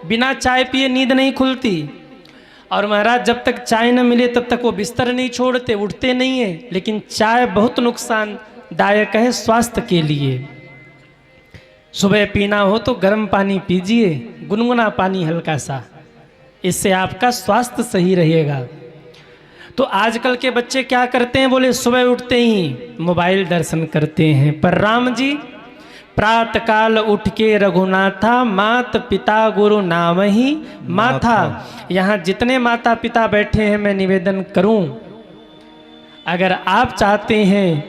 बिना चाय पिए नींद नहीं खुलती, और महाराज जब तक चाय न मिले तब तक वो बिस्तर नहीं छोड़ते, उठते नहीं है। लेकिन चाय बहुत नुकसानदायक है स्वास्थ्य के लिए। सुबह पीना हो तो गर्म पानी पीजिए, गुनगुना पानी हल्का सा, इससे आपका स्वास्थ्य सही रहेगा। तो आजकल के बच्चे क्या करते हैं? बोले सुबह उठते ही मोबाइल दर्शन करते हैं। पर राम जी प्रातः काल उठ के रघुनाथा, मात पिता गुरु नाम ही माथा। यहाँ जितने माता पिता बैठे हैं मैं निवेदन करूं, अगर आप चाहते हैं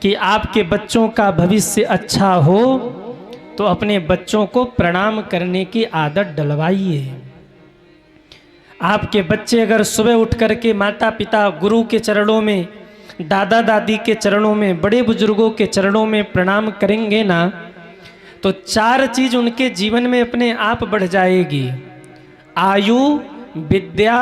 कि आपके बच्चों का भविष्य अच्छा हो तो अपने बच्चों को प्रणाम करने की आदत डलवाइए। आपके बच्चे अगर सुबह उठ करके माता पिता गुरु के चरणों में, दादा दादी के चरणों में, बड़े बुजुर्गों के चरणों में प्रणाम करेंगे ना, तो 4 चीज उनके जीवन में अपने आप बढ़ जाएगी। आयु, विद्या,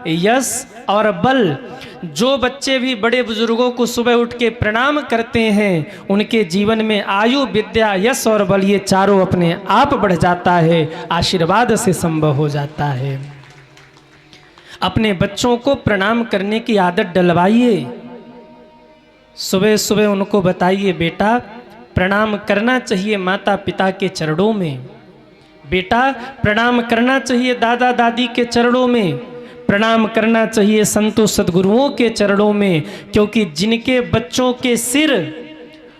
यश और बल। जो बच्चे भी बड़े बुजुर्गों को सुबह उठ के प्रणाम करते हैं उनके जीवन में आयु, विद्या, यश और बल ये चारों अपने आप बढ़ जाता है, आशीर्वाद से संभव हो जाता है। अपने बच्चों को प्रणाम करने की आदत डलवाइए। सुबह सुबह उनको बताइए बेटा प्रणाम करना चाहिए माता पिता के चरणों में, बेटा प्रणाम करना चाहिए दादा दादी के चरणों में, प्रणाम करना चाहिए संतों सद्गुरुओं के चरणों में, क्योंकि जिनके बच्चों के सिर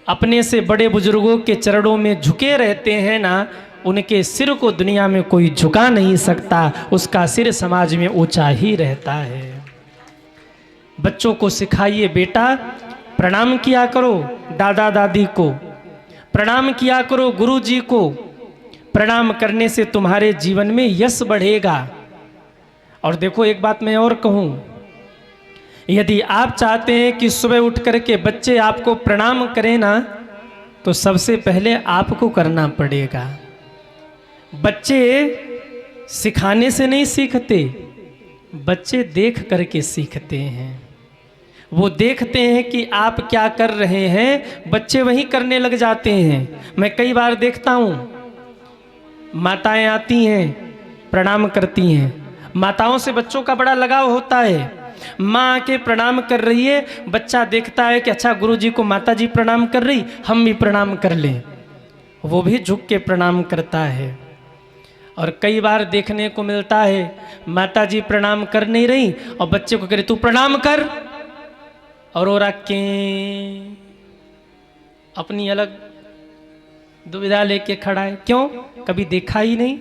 अपने से बड़े बुजुर्गों के चरणों में झुके रहते हैं ना, उनके सिर को दुनिया में कोई झुका नहीं सकता, उसका सिर समाज में ऊंचा ही रहता है। बच्चों को सिखाइए बेटा प्रणाम किया करो दादा दादी को, प्रणाम किया करो गुरु जी को, प्रणाम करने से तुम्हारे जीवन में यश बढ़ेगा। और देखो एक बात मैं और कहूं, यदि आप चाहते हैं कि सुबह उठ करके बच्चे आपको प्रणाम करें ना, तो सबसे पहले आपको करना पड़ेगा। बच्चे सिखाने से नहीं सीखते, बच्चे देख करके सीखते हैं। वो देखते हैं कि आप क्या कर रहे हैं, बच्चे वही करने लग जाते हैं। मैं कई बार देखता हूँ माताएं आती हैं प्रणाम करती हैं, माताओं से बच्चों का बड़ा लगाव होता है। माँ आके प्रणाम कर रही है, बच्चा देखता है कि अच्छा गुरुजी को माता जी प्रणाम कर रही, हम भी प्रणाम कर लें, वो भी झुक के प्रणाम करता है। और कई बार देखने को मिलता है माता जी प्रणाम कर नहीं रही और बच्चे को कह रही तू प्रणाम कर, और वो रख के अपनी अलग दुविधा लेके खड़ा है। क्यों? कभी देखा ही नहीं।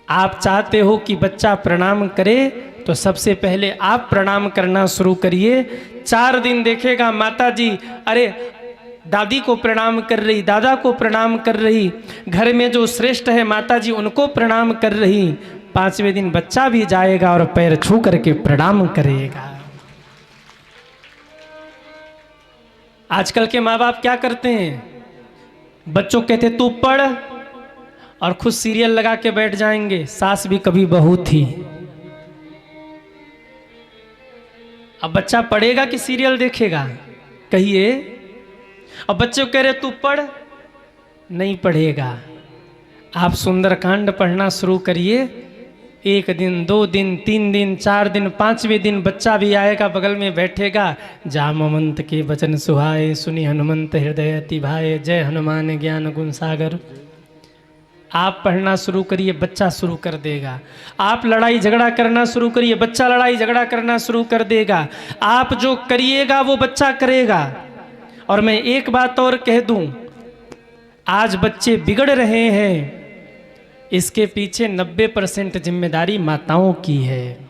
आप चाहते हो कि बच्चा प्रणाम करे तो सबसे पहले आप प्रणाम करना शुरू करिए। 4 दिन देखेगा माता जी अरे दादी को प्रणाम कर रही, दादा को प्रणाम कर रही, घर में जो श्रेष्ठ है माता जी उनको प्रणाम कर रही। 5वें दिन बच्चा भी जाएगा और पैर छू करके प्रणाम करेगा। आजकल के माँ बाप क्या करते हैं, बच्चों कहते तू पढ़ और खुद सीरियल लगा के बैठ जाएंगे। सास भी कभी बहू थी। अब बच्चा पढ़ेगा कि सीरियल देखेगा, कहिए? अब बच्चे कह रहे तू पढ़, नहीं पढ़ेगा। आप सुंदरकांड पढ़ना शुरू करिए। 1 दिन 2 दिन 3 दिन 4 दिन 5वें दिन बच्चा भी आएगा, बगल में बैठेगा। जामवंत के वचन सुहाए, सुनी हनुमंत हृदय अति भाए, जय हनुमान ज्ञान गुण सागर। आप पढ़ना शुरू करिए, बच्चा शुरू कर देगा। आप लड़ाई झगड़ा करना शुरू करिए, बच्चा लड़ाई झगड़ा करना शुरू कर देगा। आप जो करिएगा वो बच्चा करेगा। और मैं एक बात और कह दूं, आज बच्चे बिगड़ रहे हैं, इसके पीछे 90% जिम्मेदारी माताओं की है,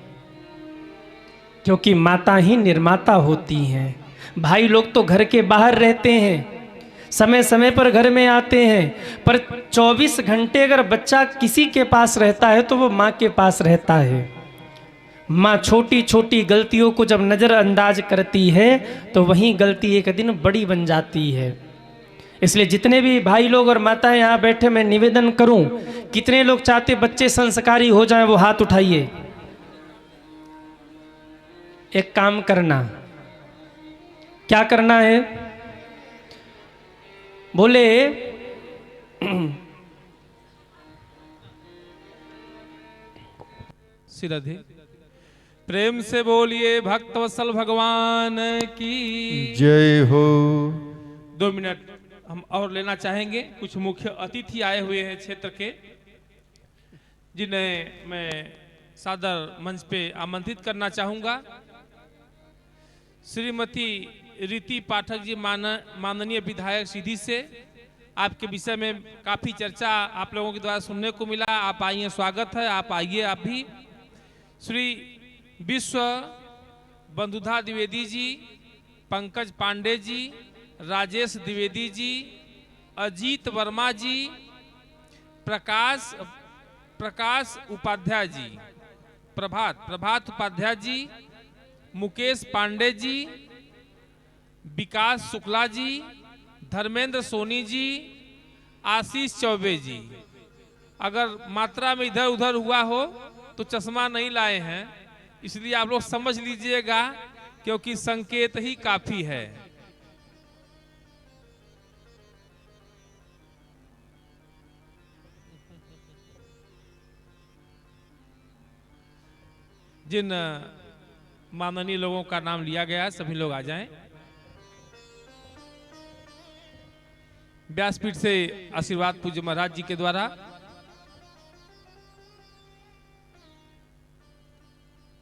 क्योंकि माता ही निर्माता होती हैं। भाई लोग तो घर के बाहर रहते हैं, समय समय पर घर में आते हैं, पर 24 घंटे अगर बच्चा किसी के पास रहता है तो वो माँ के पास रहता है। माँ छोटी छोटी गलतियों को जब नज़रअंदाज करती है तो वही गलती एक दिन बड़ी बन जाती है। इसलिए जितने भी भाई लोग और माताएं यहाँ बैठे, मैं निवेदन करूं, कितने लोग चाहते बच्चे संस्कारी हो जाएं, वो हाथ उठाइए। एक काम करना, क्या करना है? बोले सिरधि प्रेम से बोलिए भक्तवत्सल भगवान की जय हो। 2 मिनट हम और लेना चाहेंगे। कुछ मुख्य अतिथि आए हुए हैं क्षेत्र के, जिन्हें मैं सादर मंच पे आमंत्रित करना चाहूंगा। श्रीमती रीति पाठक जी माननीय विधायक सीधी से, आपके विषय में काफी चर्चा आप लोगों के द्वारा सुनने को मिला। आप आइए, स्वागत है, आप आइए। आप भी श्री विश्व बंधुधा द्विवेदी जी, पंकज पांडे जी, राजेश द्विवेदी जी, अजीत वर्मा जी, प्रकाश उपाध्याय जी, प्रभात उपाध्याय जी, मुकेश पांडे जी, विकास शुक्ला जी, धर्मेंद्र सोनी जी, आशीष चौबे जी। अगर मात्रा में इधर उधर हुआ हो तो चश्मा नहीं लाए हैं, इसलिए आप लोग समझ लीजिएगा, क्योंकि संकेत ही काफी है। जिन माननीय लोगों का नाम लिया गया है, सभी लोग आ जाएं। व्यासपीठ से आशीर्वाद पूज्य महाराज जी के द्वारा।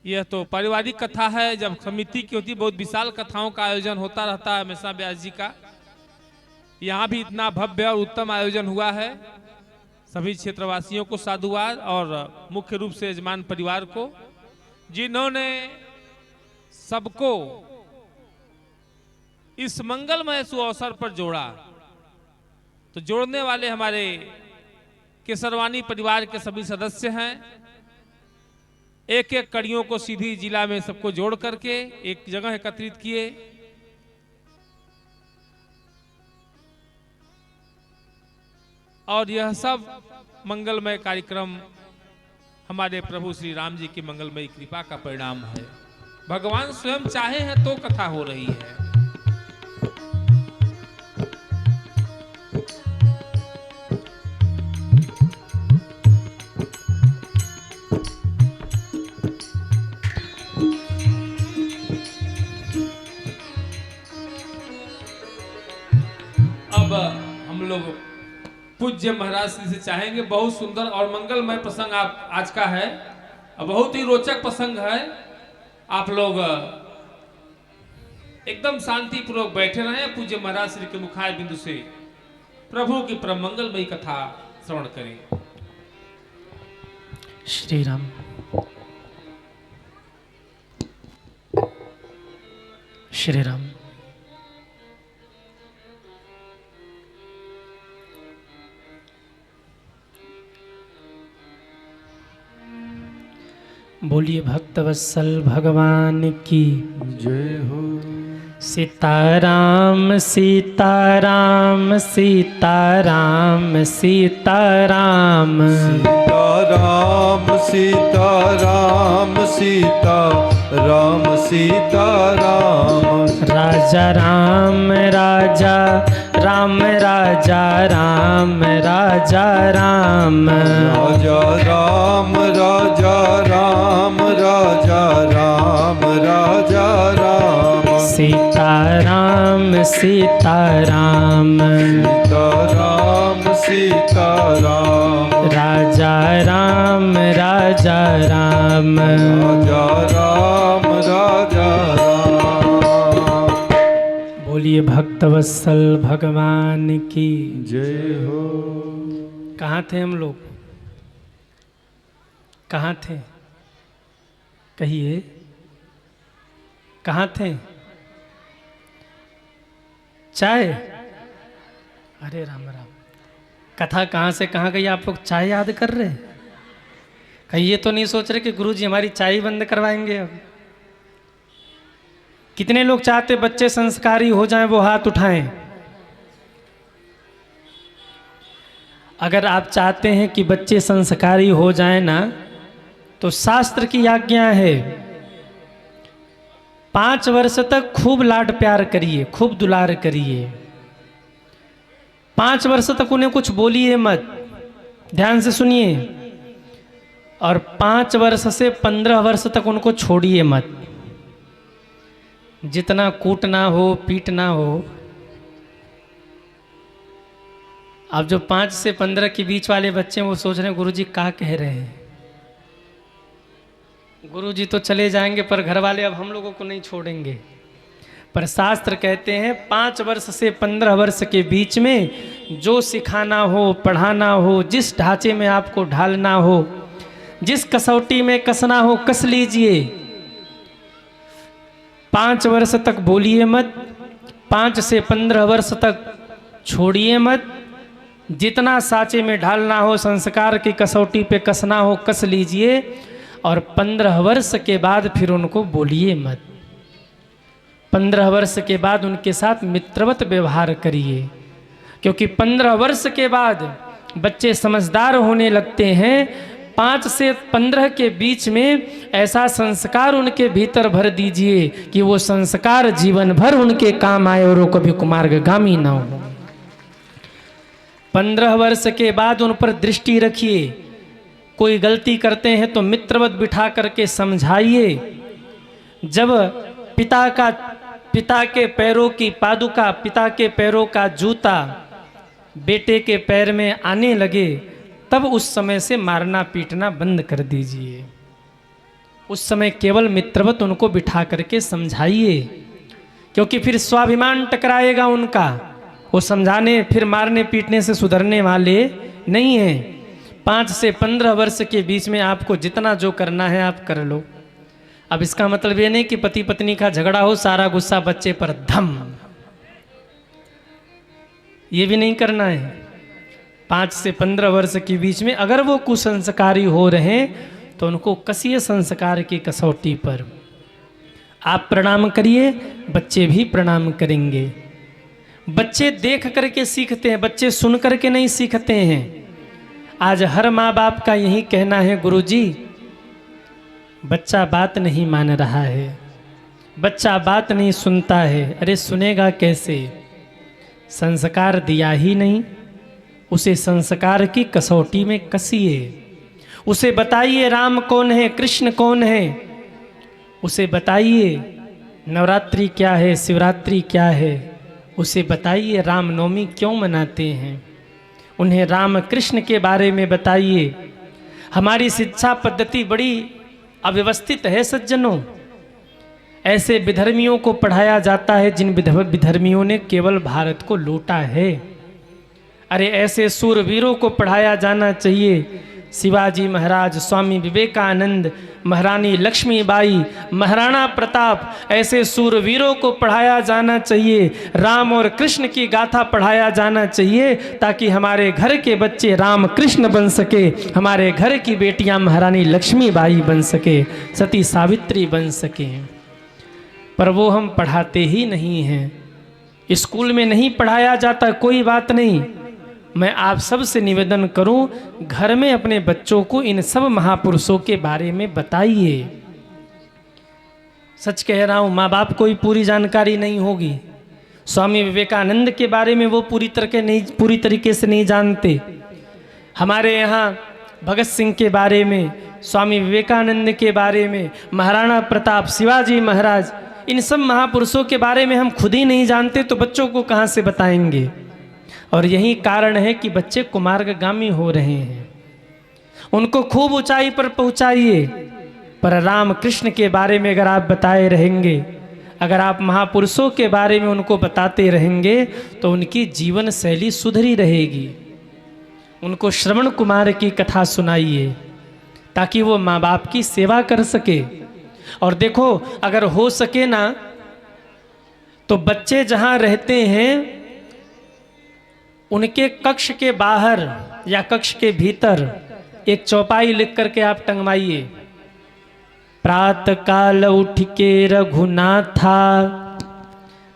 यह तो पारिवारिक कथा है, जब समिति की होती बहुत विशाल कथाओं का आयोजन होता रहता है हमेशा व्यास जी का। यहाँ भी इतना भव्य और उत्तम आयोजन हुआ है। सभी क्षेत्रवासियों को साधुवाद और मुख्य रूप से यजमान परिवार को, जिन्होंने सबको इस मंगलमय सुअवसर पर जोड़ा। तो जोड़ने वाले हमारे केसरवानी परिवार के सभी सदस्य हैं। एक एक कड़ियों को सीधी जिला में सबको जोड़ करके एक जगह एकत्रित किए। और यह सब मंगलमय कार्यक्रम हमारे प्रभु श्री राम जी की मंगलमय कृपा का परिणाम है। भगवान स्वयं चाहे हैं तो कथा हो रही है। अब हम लोग पूज्य महाराज श्री से चाहेंगे, बहुत सुंदर और मंगलमय प्रसंग आप आज का है, बहुत ही रोचक प्रसंग है। आप लोग एकदम शांति पूर्वक बैठे रहें, पूज्य महाराज श्री के मुखार बिंदु से प्रभु की परम मंगलमयी कथा श्रवण करें। श्री राम। श्री राम। बोलिए भक्तवत्सल भगवान की जय हो। सीताराम सीताराम सीताराम सीताराम सीताराम सीताराम सीताराम सीताराम। राजा राम राजा राम राजा राम राजा राम। राजा राम राजा राम राजा राम राजा राम। सीताराम सीताराम सीताराम सीताराम। राजा राम राजा राम। राजा राम राजा राम। बोलिए भक्तवत्सल भगवान की जय हो। कहाँ थे हम लोग? कहाँ थे? कहिए, कहाँ थे? चाय? अरे राम राम, कथा कहाँ से कहाँ गई? आप लोग चाय याद कर रहे? कहीं ये तो नहीं सोच रहे कि गुरुजी हमारी चाय बंद करवाएंगे अब? कितने लोग चाहते बच्चे संस्कारी हो जाएं, वो हाथ उठाएं। अगर आप चाहते हैं कि बच्चे संस्कारी हो जाएं ना, तो शास्त्र की आज्ञा है 5 वर्ष तक खूब लाड प्यार करिए, खूब दुलार करिए। 5 वर्ष तक उन्हें कुछ बोलिए मत, ध्यान से सुनिए। और 5 वर्ष से 15 वर्ष तक उनको छोड़िए मत। जितना कूटना हो पीटना हो। अब जो 5 से 15 के बीच वाले बच्चे हैं वो सोच रहे हैं गुरुजी क्या कह रहे हैं। गुरुजी तो चले जाएंगे पर घर वाले अब हम लोगों को नहीं छोड़ेंगे। पर शास्त्र कहते हैं 5 वर्ष से 15 वर्ष के बीच में जो सिखाना हो, पढ़ाना हो, जिस ढांचे में आपको ढालना हो, जिस कसौटी में कसना हो कस लीजिए। 5 वर्ष तक बोलिए मत, 5 से 15 वर्ष तक छोड़िए मत। जितना साँचे में ढालना हो, संस्कार की कसौटी पे कसना हो कस लीजिए। और 15 वर्ष के बाद फिर उनको बोलिए मत। 15 वर्ष के बाद उनके साथ मित्रवत व्यवहार करिए, क्योंकि 15 वर्ष के बाद बच्चे समझदार होने लगते हैं। 5 से 15 के बीच में ऐसा संस्कार उनके भीतर भर दीजिए कि वो संस्कार जीवन भर उनके काम आए और वो कभी कुमार्गगामी ना हो। 15 वर्ष के बाद उन पर दृष्टि रखिए। कोई गलती करते हैं तो मित्रवत बिठा करके समझाइए। जब पिता के पैरों की पादुका, पिता के पैरों का जूता बेटे के पैर में आने लगे तब उस समय से मारना पीटना बंद कर दीजिए। उस समय केवल मित्रवत उनको बिठा करके समझाइए, क्योंकि फिर स्वाभिमान टकराएगा उनका। वो समझाने फिर मारने पीटने से सुधरने वाले नहीं हैं। 5 से 15 वर्ष के बीच में आपको जितना जो करना है आप कर लो। अब इसका मतलब ये नहीं कि पति पत्नी का झगड़ा हो सारा गुस्सा बच्चे पर धम, ये भी नहीं करना है। 5 से 15 वर्ष के बीच में अगर वो कुसंस्कारी हो रहे हैं तो उनको कसिए संस्कार की कसौटी पर। आप प्रणाम करिए, बच्चे भी प्रणाम करेंगे। बच्चे देख करके सीखते हैं, बच्चे सुन करके नहीं सीखते हैं। आज हर माँ बाप का यही कहना है, गुरुजी बच्चा बात नहीं मान रहा है, बच्चा बात नहीं सुनता है। अरे सुनेगा कैसे? संस्कार दिया ही नहीं। उसे संस्कार की कसौटी में कसिए। उसे बताइए राम कौन है, कृष्ण कौन है। उसे बताइए नवरात्रि क्या है, शिवरात्रि क्या है। उसे बताइए रामनवमी क्यों मनाते हैं। उन्हें राम कृष्ण के बारे में बताइए। हमारी शिक्षा पद्धति बड़ी अव्यवस्थित है सज्जनों। ऐसे विधर्मियों को पढ़ाया जाता है जिन विधर्मियों ने केवल भारत को लूटा है। अरे ऐसे सूरवीरों को पढ़ाया जाना चाहिए। शिवाजी महाराज, स्वामी विवेकानंद, महारानी लक्ष्मीबाई, महाराणा प्रताप, ऐसे सूरवीरों को पढ़ाया जाना चाहिए। राम और कृष्ण की गाथा पढ़ाया जाना चाहिए ताकि हमारे घर के बच्चे राम कृष्ण बन सके, हमारे घर की बेटियां महारानी लक्ष्मीबाई बन सके, सती सावित्री बन सके। पर वो हम पढ़ाते ही नहीं हैं। स्कूल में नहीं पढ़ाया जाता, कोई बात नहीं। मैं आप सब से निवेदन करूं, घर में अपने बच्चों को इन सब महापुरुषों के बारे में बताइए। सच कह रहा हूं, माँ बाप को ही पूरी जानकारी नहीं होगी। स्वामी विवेकानंद के बारे में वो पूरी तरीके से नहीं जानते। हमारे यहाँ भगत सिंह के बारे में, स्वामी विवेकानंद के बारे में, महाराणा प्रताप, शिवाजी महाराज, इन सब महापुरुषों के बारे में हम खुद ही नहीं जानते तो बच्चों को कहाँ से बताएंगे। और यही कारण है कि बच्चे कुमार्गगामी हो रहे हैं। उनको खूब ऊंचाई पर पहुंचाइए, पर राम कृष्ण के बारे में अगर आप बताए रहेंगे, अगर आप महापुरुषों के बारे में उनको बताते रहेंगे तो उनकी जीवन शैली सुधरी रहेगी। उनको श्रवण कुमार की कथा सुनाइए ताकि वो माँ बाप की सेवा कर सके। और देखो, अगर हो सके ना तो बच्चे जहाँ रहते हैं उनके कक्ष के बाहर या कक्ष के भीतर एक चौपाई लिख करके आप टंगवाइए। प्रातः काल उठ के रघुनाथा,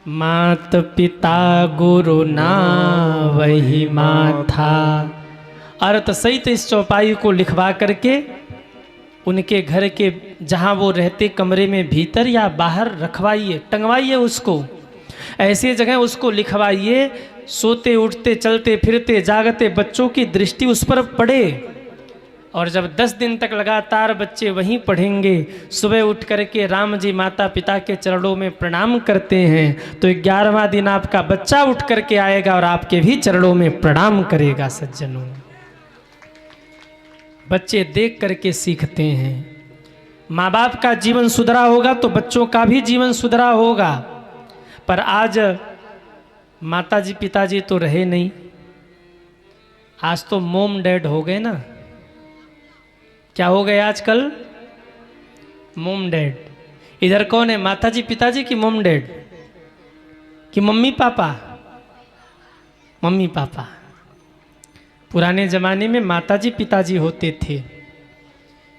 मात पिता गुरु ना वही माथा। अर्थ सहित इस चौपाई को लिखवा करके उनके घर के जहाँ वो रहते कमरे में भीतर या बाहर रखवाइए, टंगवाइए उसको। ऐसी जगह उसको लिखवाइए, सोते उठते चलते फिरते जागते बच्चों की दृष्टि उस पर पड़े। और जब 10 दिन तक लगातार बच्चे वहीं पढ़ेंगे, सुबह उठ करके राम जी माता पिता के चरणों में प्रणाम करते हैं, तो 11वां दिन आपका बच्चा उठ करके आएगा और आपके भी चरणों में प्रणाम करेगा। सज्जनों, बच्चे देख करके सीखते हैं। माँ बाप का जीवन सुधरा होगा तो बच्चों का भी जीवन सुधरा होगा। पर आज माताजी पिताजी तो रहे नहीं, आज तो मोम डैड हो गए ना। क्या हो गए आजकल? Mom dad. इधर कौन है, माताजी पिताजी की मोम डैड कि मम्मी पापा? Mummy papa. पुराने ज़माने में माताजी पिताजी होते थे,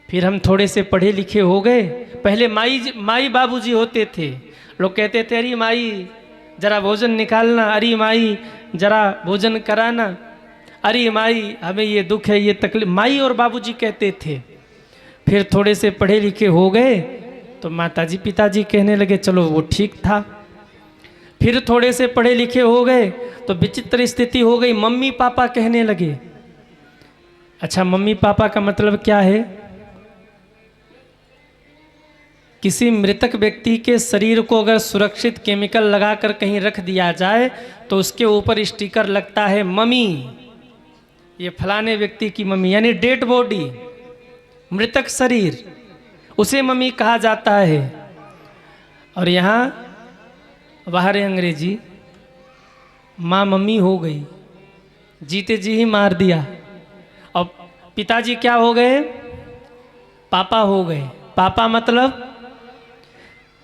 फिर हम थोड़े से पढ़े लिखे हो गए। पहले माई बाबूजी होते थे। लोग कहते थे अरे माई जरा भोजन निकालना, अरे माई जरा भोजन कराना, अरे माई हमें ये दुख है, ये तकलीफ, माई और बाबूजी कहते थे। फिर थोड़े से पढ़े लिखे हो गए तो माताजी पिताजी कहने लगे, चलो वो ठीक था। फिर थोड़े से पढ़े लिखे हो गए तो विचित्र स्थिति हो गई, मम्मी पापा कहने लगे। अच्छा, मम्मी पापा का मतलब क्या है? किसी मृतक व्यक्ति के शरीर को अगर सुरक्षित केमिकल लगाकर कहीं रख दिया जाए तो उसके ऊपर स्टिकर लगता है मम्मी, ये फलाने व्यक्ति की मम्मी, यानी डेड बॉडी, मृतक शरीर, उसे मम्मी कहा जाता है। और यहाँ बाहर अंग्रेजी माँ मम्मी हो गई, जीते जी ही मार दिया। और पिताजी क्या हो गए? पापा हो गए। पापा मतलब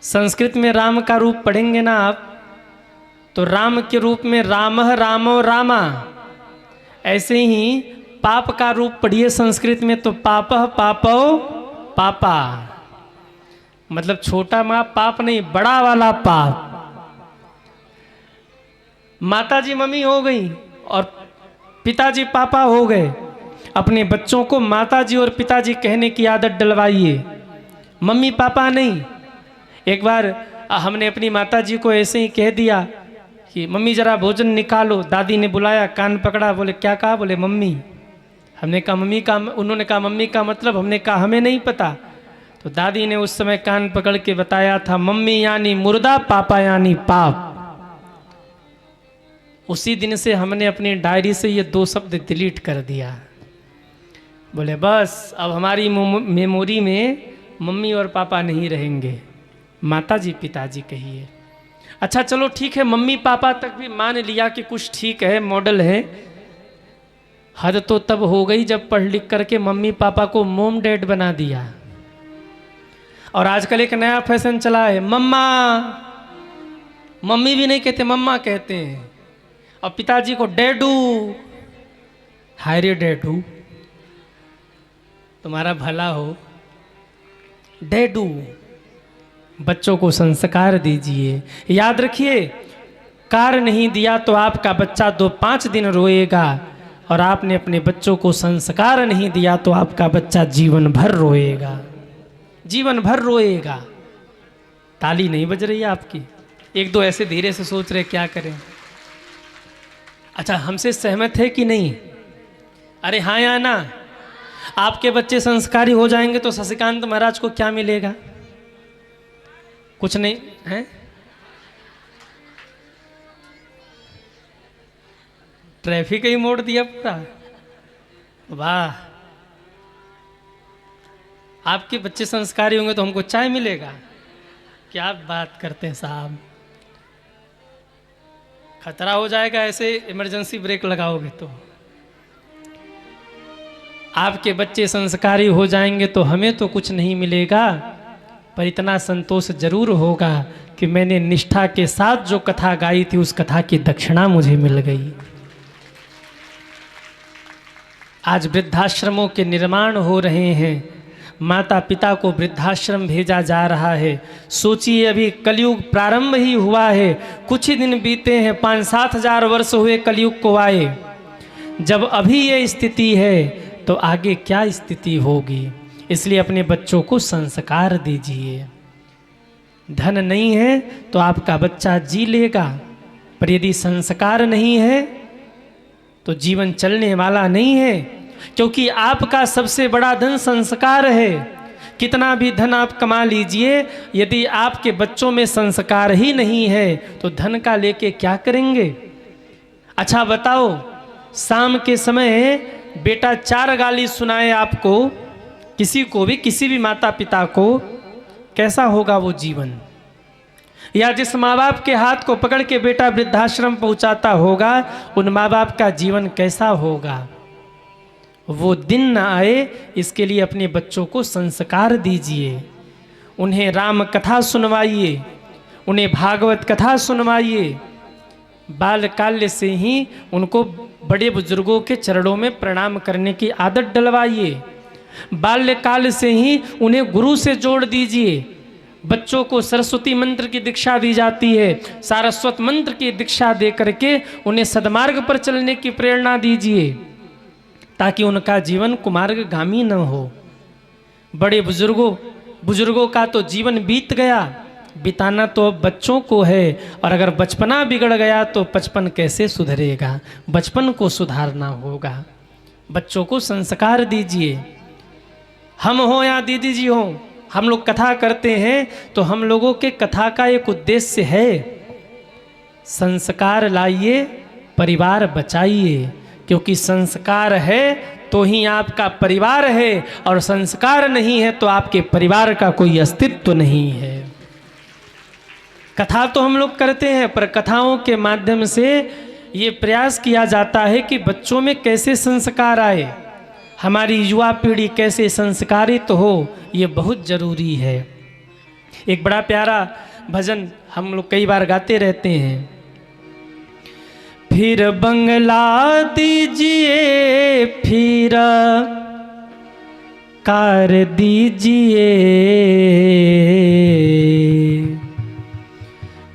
संस्कृत में राम का रूप पढ़ेंगे ना आप, तो राम के रूप में रामः रामो रामा, ऐसे ही पाप का रूप पढ़िए संस्कृत में तो पापः पापो पापा, मतलब छोटा माँ पाप नहीं, बड़ा वाला पाप। माताजी मम्मी हो गई और पिताजी पापा हो गए। अपने बच्चों को माताजी और पिताजी कहने की आदत डलवाइए, मम्मी पापा नहीं। एक बार हमने अपनी माताजी को ऐसे ही कह दिया कि मम्मी जरा भोजन निकालो। दादी ने बुलाया, कान पकड़ा, बोले क्या कहा? बोले मम्मी। हमने कहा मम्मी का, उन्होंने कहा मम्मी का मतलब? हमने कहा हमें नहीं पता। तो दादी ने उस समय कान पकड़ के बताया था, मम्मी यानी मुर्दा, पापा यानी पाप। उसी दिन से हमने अपनी डायरी से ये 2 शब्द डिलीट कर दिया। बोले बस अब हमारी मेमोरी में मम्मी और पापा नहीं रहेंगे, माताजी पिताजी कहिए। अच्छा चलो ठीक है, मम्मी पापा तक भी मान लिया कि कुछ ठीक है, मॉडल है। हद तो तब हो गई जब पढ़ लिख करके मम्मी पापा को मोम डैड बना दिया। और आजकल एक नया फैशन चला है, मम्मा। मम्मी भी नहीं कहते, मम्मा कहते हैं। और पिताजी को डैडू। हाय रे डैडू, तुम्हारा भला हो। डैडू। बच्चों को संस्कार दीजिए। याद रखिए, कार नहीं दिया तो आपका बच्चा 2-5 दिन रोएगा, और आपने अपने बच्चों को संस्कार नहीं दिया तो आपका बच्चा जीवन भर रोएगा, जीवन भर रोएगा। ताली नहीं बज रही है आपकी? 1-2 ऐसे धीरे से सोच रहे क्या करें। अच्छा, हमसे सहमत है कि नहीं? अरे हाँ या ना? आपके बच्चे संस्कारी हो जाएंगे तो शशिकांत महाराज को क्या मिलेगा? कुछ नहीं है? ट्रैफिक ही मोड़ दिया पूरा। वाह, आपके बच्चे संस्कारी होंगे तो हमको चाय मिलेगा? क्या बात करते हैं साहब, खतरा हो जाएगा ऐसे इमरजेंसी ब्रेक लगाओगे तो। आपके बच्चे संस्कारी हो जाएंगे तो हमें तो कुछ नहीं मिलेगा, पर इतना संतोष जरूर होगा कि मैंने निष्ठा के साथ जो कथा गाई थी उस कथा की दक्षिणा मुझे मिल गई। आज वृद्धाश्रमों के निर्माण हो रहे हैं, माता पिता को वृद्धाश्रम भेजा जा रहा है। सोचिए, अभी कलयुग प्रारंभ ही हुआ है, कुछ ही दिन बीते हैं, 5-7 हजार वर्ष हुए कलयुग को आए। जब अभी ये स्थिति है तो आगे क्या स्थिति होगी? इसलिए अपने बच्चों को संस्कार दीजिए। धन नहीं है तो आपका बच्चा जी लेगा, पर यदि संस्कार नहीं है तो जीवन चलने वाला नहीं है, क्योंकि आपका सबसे बड़ा धन संस्कार है। कितना भी धन आप कमा लीजिए, यदि आपके बच्चों में संस्कार ही नहीं है तो धन का लेके क्या करेंगे? अच्छा बताओ, शाम के समय बेटा 4 गाली सुनाए आपको, किसी को भी, किसी भी माता पिता को, कैसा होगा वो जीवन? या जिस माँ बाप के हाथ को पकड़ के बेटा वृद्धाश्रम पहुंचाता होगा, उन माँ बाप का जीवन कैसा होगा? वो दिन न आए, इसके लिए अपने बच्चों को संस्कार दीजिए। उन्हें राम कथा सुनवाइए, उन्हें भागवत कथा सुनवाइए। बालकाल्य से ही उनको बड़े बुजुर्गों के चरणों में प्रणाम करने की आदत डलवाइए। बाल्यकाल से ही उन्हें गुरु से जोड़ दीजिए। बच्चों को सरस्वती मंत्र की दीक्षा दी जाती है, सारस्वत मंत्र की दीक्षा दे करके उन्हें सद्मार्ग पर चलने की प्रेरणा दीजिए, ताकि उनका जीवन कुमार्गगामी न हो। बड़े बुजुर्गों का तो जीवन बीत गया, बिताना तो अब बच्चों को है, और अगर बचपना बिगड़ गया तो बचपन कैसे सुधरेगा? बचपन को सुधारना होगा। बच्चों को संस्कार दीजिए। हम हो या दीदी जी हो, हम लोग कथा करते हैं तो हम लोगों के कथा का एक उद्देश्य है, संस्कार लाइए, परिवार बचाइए, क्योंकि संस्कार है तो ही आपका परिवार है, और संस्कार नहीं है तो आपके परिवार का कोई अस्तित्व नहीं है। कथा तो हम लोग करते हैं, पर कथाओं के माध्यम से ये प्रयास किया जाता है कि बच्चों में कैसे संस्कार आए, हमारी युवा पीढ़ी कैसे संस्कारित हो, ये बहुत जरूरी है। एक बड़ा प्यारा भजन हम लोग कई बार गाते रहते हैं, फिर बंगला दीजिए, फिर कार दीजिए,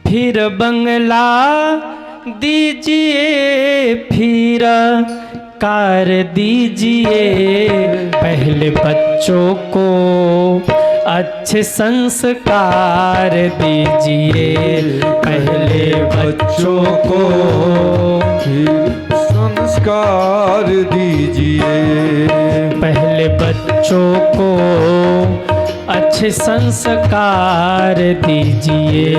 फिर बंगला दीजिए, फिर कार दीजिए, पहले बच्चों को अच्छे संस्कार दीजिए, पहले बच्चों को संस्कार दीजिए, पहले बच्चों को अच्छे संस्कार दीजिए,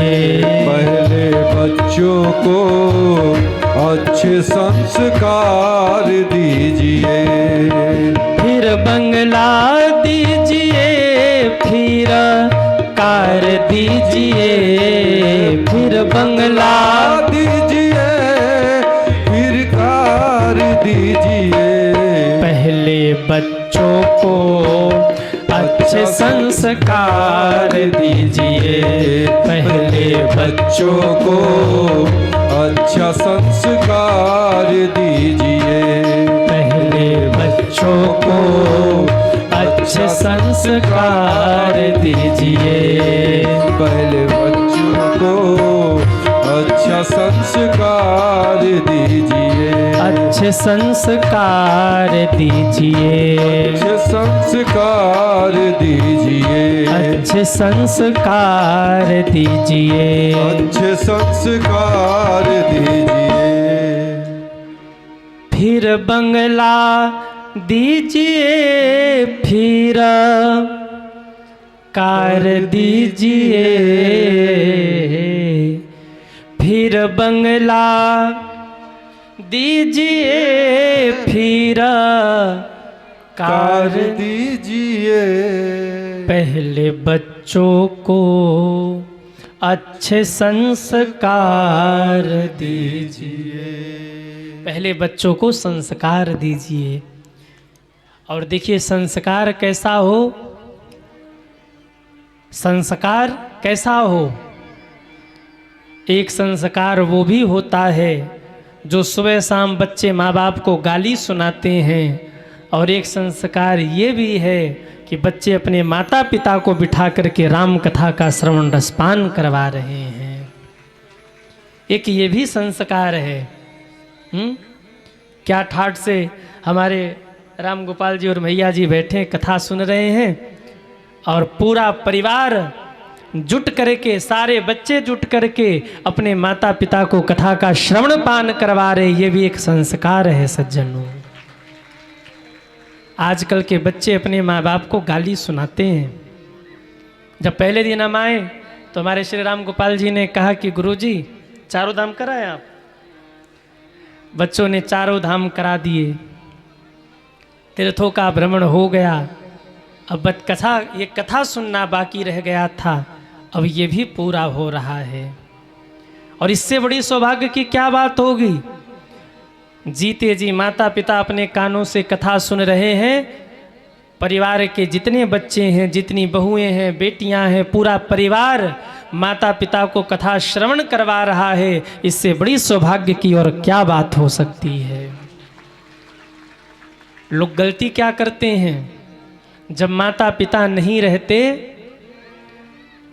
पहले बच्चों को अच्छे संस्कार दीजिए, फिर बंगला दीजिए, फिर कार दीजिए, फिर बंगला दीजिए, फिर कार दीजिए, पहले बच्चों को अच्छे संस्कार दीजिए, पहले बच्चों को अच्छा संस्कार दीजिए, पहले बच्चों को अच्छे संस्कार दीजिए, पहले बच्चों को अच्छा संस्कार दीजिए, अच्छे संस्कार दीजिए, अच्छे संस्कार दीजिए, अच्छे संस्कार दीजिए, अच्छे संस्कार दीजिए, फिर बंगला दीजिए, फिर कार दीजिए, फिर बंगला दीजिए, फिर कार दीजिए, पहले बच्चों को अच्छे संस्कार दीजिए, पहले बच्चों को संस्कार दीजिए। और देखिए संस्कार कैसा हो, संस्कार कैसा हो, एक संस्कार वो भी होता है जो सुबह शाम बच्चे माँ बाप को गाली सुनाते हैं, और एक संस्कार ये भी है कि बच्चे अपने माता पिता को बिठा करके राम कथा का श्रवण रसपान करवा रहे हैं। एक ये भी संस्कार है। क्या ठाठ से हमारे राम गोपाल जी और भैया जी बैठे कथा सुन रहे हैं, और पूरा परिवार जुट करके, सारे बच्चे जुट करके अपने माता पिता को कथा का श्रवण पान करवा रहे, ये भी एक संस्कार है सज्जनों। आजकल के बच्चे अपने माँ बाप को गाली सुनाते हैं। जब पहले दिन हम आए तो हमारे श्री राम गोपाल जी ने कहा कि गुरुजी चारों धाम कराए आप। बच्चों ने चारों धाम करा दिए, तीर्थों का भ्रमण हो गया। अब कथा, ये कथा सुनना बाकी रह गया था, अब ये भी पूरा हो रहा है। और इससे बड़ी सौभाग्य की क्या बात होगी, जीते जी माता पिता अपने कानों से कथा सुन रहे हैं, परिवार के जितने बच्चे हैं, जितनी बहुएं हैं, बेटियां हैं, पूरा परिवार माता पिता को कथा श्रवण करवा रहा है। इससे बड़ी सौभाग्य की और क्या बात हो सकती है। लोग गलती क्या करते हैं, जब माता पिता नहीं रहते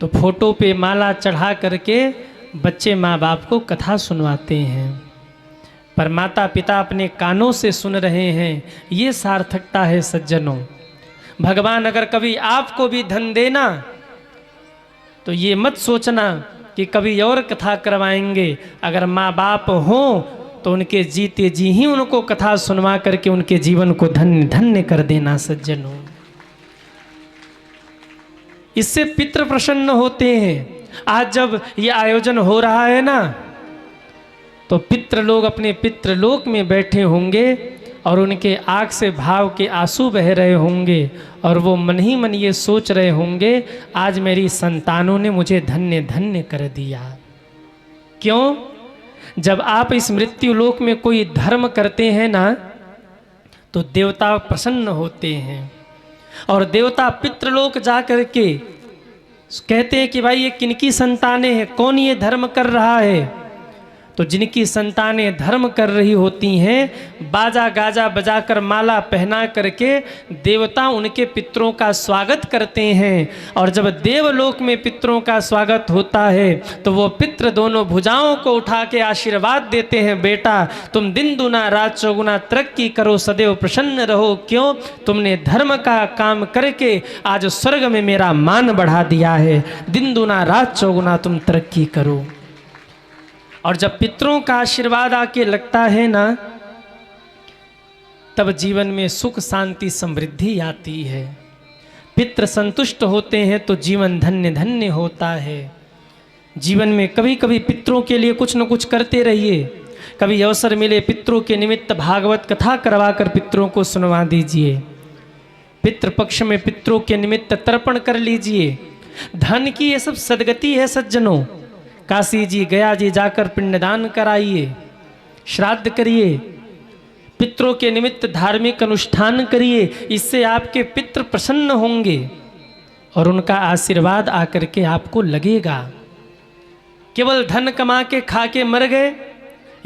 तो फोटो पे माला चढ़ा करके बच्चे माँ बाप को कथा सुनवाते हैं, पर माता पिता अपने कानों से सुन रहे हैं। ये सार्थकता है सज्जनों। भगवान अगर कभी आपको भी धन देना तो ये मत सोचना कि कभी और कथा करवाएंगे। अगर माँ बाप हों तो उनके जीते जी ही उनको कथा सुनवा करके उनके जीवन को धन्य धन्य कर देना सज्जनों। इससे पितृ प्रसन्न होते हैं। आज जब ये आयोजन हो रहा है ना, तो पितृ लोग अपने पितृलोक में बैठे होंगे और उनके आँख से भाव के आंसू बह रहे होंगे और वो मन ही मन ये सोच रहे होंगे, आज मेरी संतानों ने मुझे धन्य धन्य कर दिया। क्यों? जब आप इस मृत्यु लोक में कोई धर्म करते हैं ना, तो देवता प्रसन्न होते हैं और देवता पितृलोक जा कर के कहते हैं कि भाई ये किनकी संतानें हैं, कौन ये धर्म कर रहा है। तो जिनकी संतानें धर्म कर रही होती हैं, बाजा गाजा बजाकर माला पहना करके देवता उनके पितरों का स्वागत करते हैं। और जब देवलोक में पितरों का स्वागत होता है तो वो पितृ दोनों भुजाओं को उठा के आशीर्वाद देते हैं, बेटा तुम दिन दुना रात चौगुना तरक्की करो, सदैव प्रसन्न रहो। क्यों? तुमने धर्म का काम करके आज स्वर्ग में मेरा मान बढ़ा दिया है, दिन दुना रात चौगुना तुम तरक्की करो। और जब पितरों का आशीर्वाद आके लगता है ना, तब जीवन में सुख शांति समृद्धि आती है। पितृ संतुष्ट होते हैं तो जीवन धन्य धन्य होता है। जीवन में कभी कभी पितरों के लिए कुछ न कुछ करते रहिए। कभी अवसर मिले पितरों के निमित्त भागवत कथा करवा कर पितरों को सुनवा दीजिए। पितृपक्ष में पितरों के निमित्त तर्पण कर लीजिए। धन की ये सब सदगति है सज्जनों। काशी जी गया जी जाकर पिंडदान कराइए, श्राद्ध करिए, पितरों के निमित्त धार्मिक अनुष्ठान करिए। इससे आपके पितृ प्रसन्न होंगे और उनका आशीर्वाद आकर के आपको लगेगा। केवल धन कमा के खा के मर गए,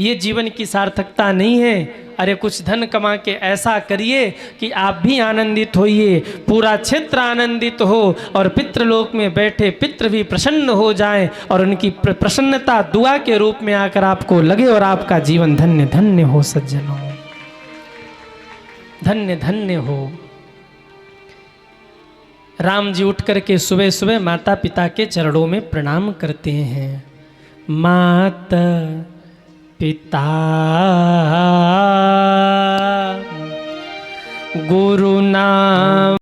ये जीवन की सार्थकता नहीं है। अरे कुछ धन कमा के ऐसा करिए कि आप भी आनंदित होइए, पूरा क्षेत्र आनंदित हो और पितृलोक में बैठे पितृ भी प्रसन्न हो जाएं और उनकी प्रसन्नता दुआ के रूप में आकर आपको लगे और आपका जीवन धन्य धन्य हो सज्जनों, धन्य धन्य हो। राम जी उठ करके सुबह सुबह माता पिता के चरणों में प्रणाम करते हैं। माता पिता गुरु नाम